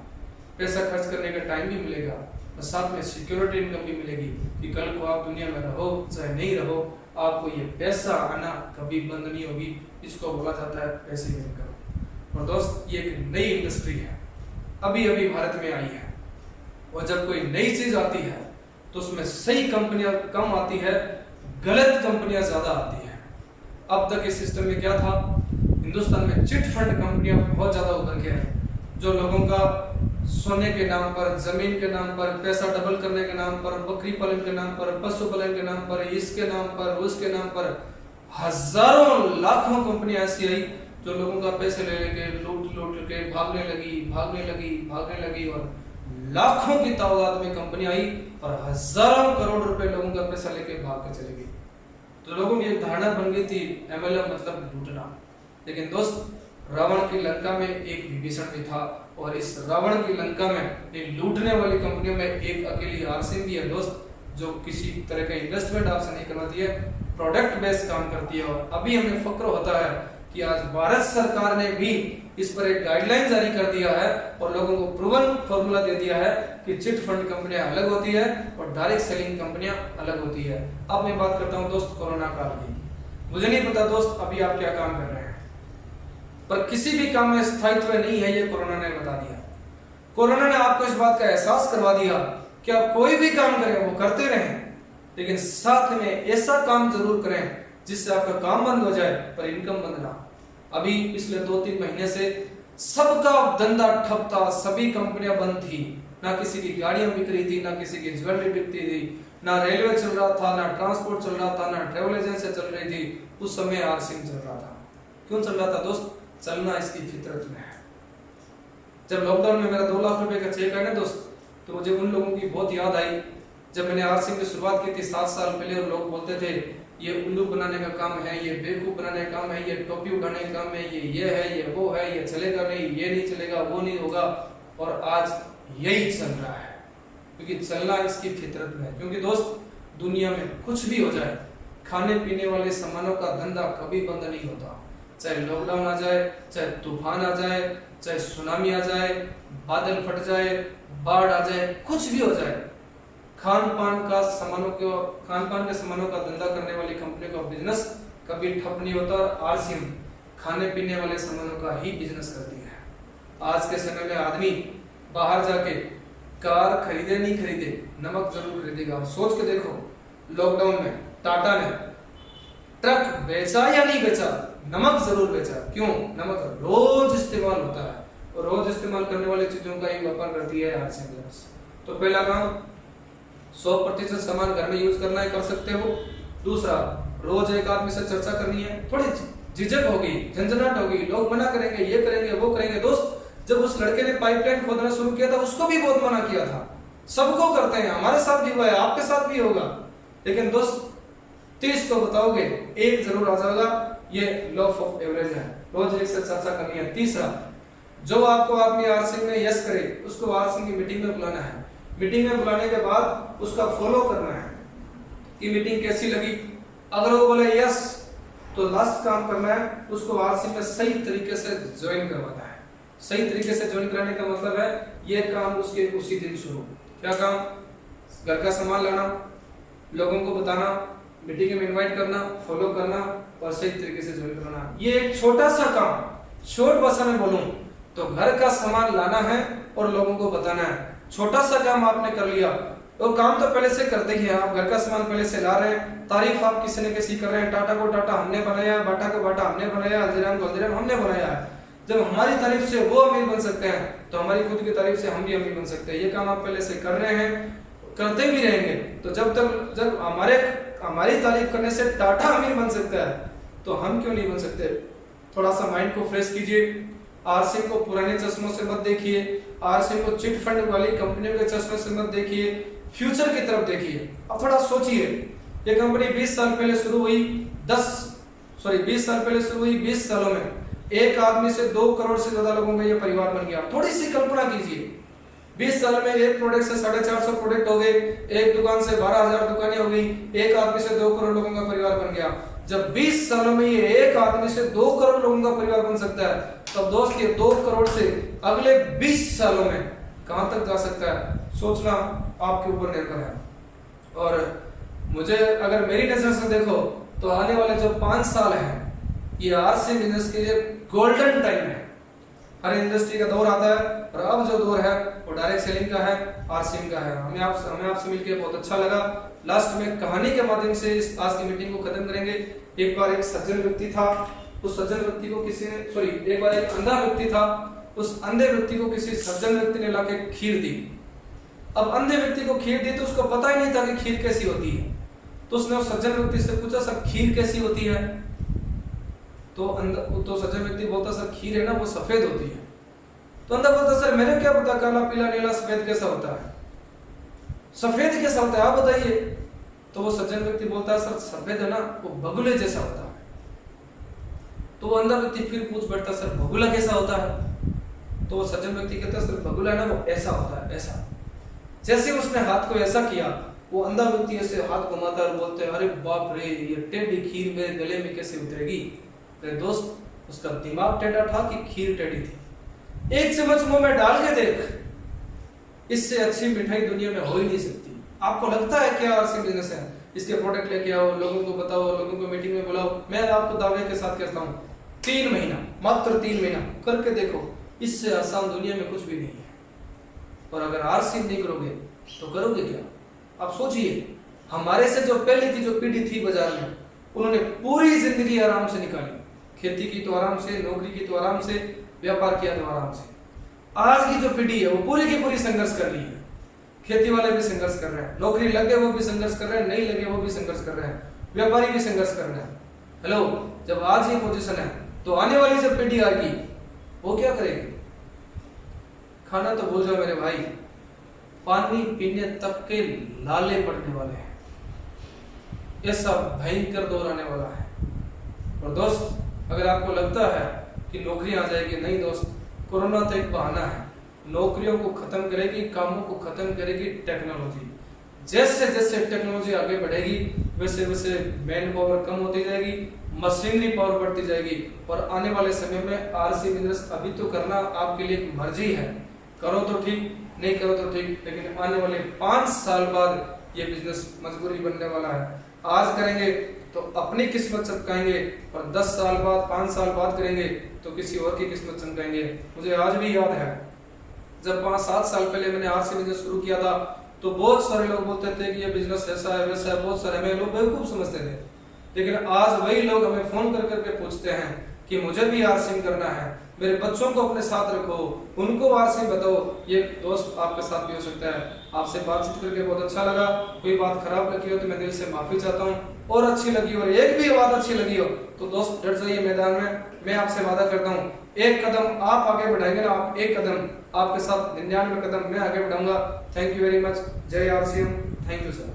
पैसा खर्च करने का टाइम भी मिलेगा, और साथ में सिक्योरिटी इनकम भी मिलेगी कि कल को आप दुनिया में रहो चाहे नहीं रहो आपको ये पैसा आना कभी बंद नहीं होगी। इसको बोला जाता है पैसिव इनकम। और दोस्त ये एक नई इंडस्ट्री है, अभी अभी भारत में आई है, और जब कोई नई चीज आती है तो उसमें सही कंपनियां कम आती है, गलत कंपनियां ज्यादा आती है। अब तक इस सिस्टम में क्या था, हिंदुस्तान में चिट फंड कंपनियां बहुत ज्यादा उभर के हैं, जो लोगों का सोने के नाम पर, जमीन के नाम पर, पैसा डबल करने के नाम पर, बकरी पालन के नाम पर, पशु पालन के नाम पर, इसके नाम पर, उसके नाम पर हजारों लाखों कंपनियां ऐसी आई जो लोगों का पैसे ले लेके लूट के भागने लगी और लाखों की तादाद में कंपनी आई और हजारों करोड़ रुपए लोगों का पैसा लेके भाग के चली गई। तो लोगों की एक धारणा बन गई थी MLM मतलब लूटना। लेकिन दोस्त रावण की लंका में एक विभीषण भी था, और इस रावण की लंका में इन लूटने वाली कंपनियों में एक अकेली आरसिम भी है दोस्त, जो किसी तरह का इन्वेस्टमेंट आपसे नहीं करवाती है, प्रोडक्ट बेस्ड काम करती है। और अभी हमें फक्र होता है कि आज भारत सरकार ने भी इस पर एक गाइडलाइन जारी कर दिया है और लोगों को प्रूवन फॉर्मूला दे दिया है कि चिट फंड कंपनियां अलग होती है और डायरेक्ट सेलिंग कंपनियां अलग होती है। अब मैं बात करता हूं दोस्त कोरोना काल की। मुझे नहीं पता दोस्त अभी आप क्या काम कर रहे हैं, पर किसी भी काम में स्थायित्व नहीं है, ये कोरोना ने बता दिया। कोरोना ने आपको इस बात का एहसास करवा दिया कि आप कोई भी काम करें वो करते रहें, लेकिन साथ में ऐसा काम जरूर करें जिससे आपका काम बंद हो जाए पर इनकम बंद ना। अभी पिछले 2-3 महीने से सबका धंधा ठप था, सभी कंपनियां बंद थी, ना किसी की गाड़ियां बिक रही थी, ना किसी की ज्वेलरी बिकती थी, ना रेलवे चल रहा था, ना ट्रांसपोर्ट चल रहा था, ना ट्रेवल एजेंसी चल रही थी। उस समय आरसिम चल रहा था। क्यों चल रहा था दोस्त? चलना इसकी फितरत में है। जब लॉकडाउन में मेरा 2 लाख रुपए का चेक आया ना दोस्त, तो मुझे उन लोगों की बहुत याद आई जब मैंने आरसिम की शुरुआत की थी 7 साल पहले, और लोग बोलते थे ये उल्लू बनाने का काम है, ये बेवकूफ बनाने का काम है, ये टोपी उठाने का काम है, ये है, ये वो है, ये चलेगा नहीं, ये नहीं चलेगा, वो नहीं होगा। और आज यही चल रहा है, क्योंकि चलना इसकी फितरत में है। क्योंकि दोस्त दुनिया में कुछ भी हो जाए, खाने पीने वाले सामानों का धंधा कभी बंद नहीं होता। चाहे लॉकडाउन आ जाए, चाहे तूफान आ जाए, चाहे सुनामी आ जाए, बादल फट जाए, बाढ़ आ जाए, कुछ भी हो जाए, खान पान के सामानों का धंधा करने वाली कंपनी का बिजनेस कभी ठप नहीं होता। और आरसिम खाने पीने वाले सामानों का ही बिजनेस करती है। आज के समय में आदमी बाहर जाके कार खरीदे नहीं खरीदे, नमक जरूर खरीदेगा। सोच के देखो, लॉकडाउन में टाटा ने ट्रक बेचा या नहीं बेचा? नमक जरूर बेचा। क्यों? नमक रोज इस्तेमाल होता है, और रोज इस्तेमाल करने वाली चीजों का ही व्यापार करती है आरसिम बिजनेस। तो पहला काम 100% सामान घर में यूज करना है, कर सकते हो। दूसरा, रोज एक आदमी से चर्चा करनी है। थोड़ी झिझक होगी, झंझनाट होगी, लोग मना करेंगे, ये करेंगे, वो करेंगे। दोस्त, जब उस लड़के ने पाइपलाइन खोदना शुरू किया था उसको भी बहुत मना किया था। सबको करते हैं, हमारे साथ भी हुआ है, आपके साथ भी होगा। लेकिन दोस्त 30 को बताओगे, एक जरूर आ जाएगा। ये लॉ ऑफ एवरेज है, रोज एक से चर्चा करनी है। तीसरा, जो आपको आदमी आरसिम में यस करे उसको आरसिम की मीटिंग में बुलाना है। मीटिंग में बुलाने के बाद उसका फॉलो करना है कि मीटिंग कैसी लगी। अगर वो बोले यस, तो लास्ट काम करना है, उसको आरसिम में सही तरीके से ज्वाइन करवाना है। सही तरीके से ज्वाइन कराने का मतलब है ये काम उसके उसी दिन शुरू। क्या काम? घर का सामान लाना, लोगों को बताना, मीटिंग में इनवाइट करना, फॉलो करना और सही तरीके से ज्वाइन कराना। ये एक छोटा सा काम, शॉर्ट भाषा में बोलूं तो घर का सामान लाना है और लोगों को बताना है। छोटा सा काम आपने कर लिया, तो काम तो पहले से करते ही हैं। आप घर का सामान पहले से ला रहे हैं, तारीफ आप किसी न किसी कर रहे हैं। टाटा को टाटा हमने बनाया, बाटा को बाटा हमने बनाया, हल्दीराम को हल्दीराम हमने बनाया है। जब हमारी तारीफ से वो अमीर बन सकते हैं, तो हमारी खुद की तारीफ से हम भी अमीर बन सकते हैं। ये काम आप पहले से कर रहे हैं, करते भी रहेंगे। तो जब हमारी तारीफ करने से टाटा अमीर बन सकता है, तो हम क्यों नहीं बन सकते? थोड़ा सा माइंड को फ्रेश कीजिए, आरसीएम को पुराने चश्मों से मत देखिए, आरसीएम को चिट फंड वाली कंपनियों के चश्मे से मत देखिए, फ्यूचर की तरफ देखिए। अब थोड़ा सोचिए, ये कंपनी 20 साल पहले शुरू हुई, 20 साल पहले शुरू हुई, 20 सालों में एक आदमी से 2 करोड़ से ज्यादा लोगों का ये परिवार बन गया। थोड़ी सी कल्पना कीजिए, 20 साल में एक प्रोडक्ट से 450 प्रोडक्ट हो गए, एक दुकान से 12,000 दुकानें हो गई, एक आदमी से 2 करोड़ लोगों का परिवार बन गया। जब 20 सालों में ये एक आदमी से 2 करोड़ लोगों का परिवार बन सकता है, तब दोस्त ये 2 करोड़ से अगले 20 सालों में कहां तक जा सकता है, सोचना आपके ऊपर निर्भर है। और मुझे अगर मेरी नजर से देखो तो आने वाले जो 5 साल हैं ये आरसीएम बिजनेस के लिए गोल्डन टाइम है। हर इंडस्ट्री का दौर आता है और अब जो दौर है वो डायरेक्ट सेलिंग का है, आरसीएम का है। हमें आपसे मिलकर बहुत अच्छा लगा। लास्ट में कहानी के माध्यम से इस आज की मीटिंग को खत्म करेंगे। एक बार एक सज्जन व्यक्ति था, उस सज्जन व्यक्ति को किसी ने एक बार एक अंधा व्यक्ति था, उस अंधे व्यक्ति को किसी सज्जन व्यक्ति ने लाके खीर दी। अब अंधे व्यक्ति को खीर दी तो उसको पता ही नहीं था कि खीर कैसी होती है, तो उसने उस सज्जन व्यक्ति से पूछा, सर खीर कैसी होती है? तो सज्जन व्यक्ति बोलता, सर खीर है ना वो सफेद होती है। तो अंधा बोलता, सर मैंने क्या पता काला पीला नीला सफेद कैसा होता है, सफेद कैसा होता है आप बताइए। तो वो सज्जन व्यक्ति बोलता है, सर सफेद है ना वो बगुले जैसा होता है। तो वो अंधा व्यक्ति फिर पूछ बैठता, सर बगुला कैसा होता है? तो वो सज्जन व्यक्ति कहता है, सर बगुला है ना वो ऐसा होता है, ऐसा। जैसे उसने हाथ को ऐसा किया, वो अंधा व्यक्ति ऐसे हाथ घुमाता और बोलते, अरे बाप रे ये टेढ़ी खीर मेरे गले में कैसे उतरेगी? अरे दोस्त, उसका दिमाग टेढ़ा था कि खीर टेढ़ी थी। एक चम्मच मुंह में डाल के देख, इससे अच्छी मिठाई दुनिया में हो ही नहीं सकती। आपको लगता है क्या आरसीएम बिजनेस है? इसके प्रोडक्ट लेके आओ, लोगों को बताओ, लोगों को मीटिंग में बुलाओ। मैं आपको दावे के साथ कहता हूँ 3 महीना, मात्र 3 महीना करके देखो, इससे आसान दुनिया में कुछ भी नहीं है। और अगर आरसीएम नहीं करोगे तो करोगे क्या? आप सोचिए, हमारे से जो पहले की जो पीढ़ी थी बाजार में, उन्होंने पूरी जिंदगी आराम से निकाली। खेती की तो आराम से, नौकरी की तो आराम से, व्यापार किया तो आराम से। आज की जो पीढ़ी है वो पूरी की पूरी संघर्ष कर रही है। खेती वाले भी संघर्ष कर रहे हैं, नौकरी लगे वो भी संघर्ष कर रहे हैं, नहीं लगे वो भी संघर्ष कर रहे हैं, व्यापारी भी संघर्ष कर रहे हैं। हेलो, जब आज ये पोजीशन है तो आने वाली जब पीढ़ी आएगी वो क्या करेगी? खाना तो भूल जाओ मेरे भाई, पानी पीने तक के लाले पड़ने वाले हैं। ऐसा भयंकर दौर आने वाला है। और दोस्त, अगर आपको लगता है कि नौकरी आ जाएगी, नहीं दोस्त, कोरोना तो एक बहाना है। नौकरियों को खत्म करेगी, कामों को खत्म करेगी टेक्नोलॉजी। जैसे जैसे टेक्नोलॉजी आगे बढ़ेगी वैसे वैसे मैन पावर कम होती जाएगी, मशीनरी पावर बढ़ती जाएगी। और आने वाले समय में आरसीएम बिजनेस अभी तो करना आपके लिए एक मर्जी है, करो तो ठीक, नहीं करो तो ठीक, लेकिन आने वाले 5 साल बाद ये बिजनेस मजबूरी बनने वाला है। आज करेंगे तो अपनी किस्मत चमकाएंगे, और 10 साल बाद, 5 साल बाद करेंगे तो किसी और की किस्मत चमकाएंगे। मुझे आज भी याद है, जब 5-7 साल पहले मैंने आरसीएम बिजनेस शुरू किया था तो बहुत सारे लोग बोलते थे कि ये बिजनेस ऐसा है वैसा है, बहुत सारे हमें लोग बेवकूफ समझते थे। लेकिन आज वही लोग हमें फोन कर करके पूछते हैं कि मुझे भी आरसीएम करना है, मेरे बच्चों को अपने साथ रखो, उनको आरसीएम बताओ। ये दोस्त आपके साथ भी हो सकता है। आपसे बातचीत करके बहुत अच्छा लगा। कोई बात खराब लगी हो तो मैं दिल से माफी चाहता हूँ, और अच्छी लगी हो, एक भी बात अच्छी लगी हो तो दोस्त डट जाइए मैदान में। मैं आपसे वादा करता हूँ, एक कदम आप आगे बढ़ाएंगे ना, आप एक कदम, आपके साथ 99 कदम मैं आगे बढ़ाऊंगा। Thank you very much. जय आरसीएम। Thank you sir.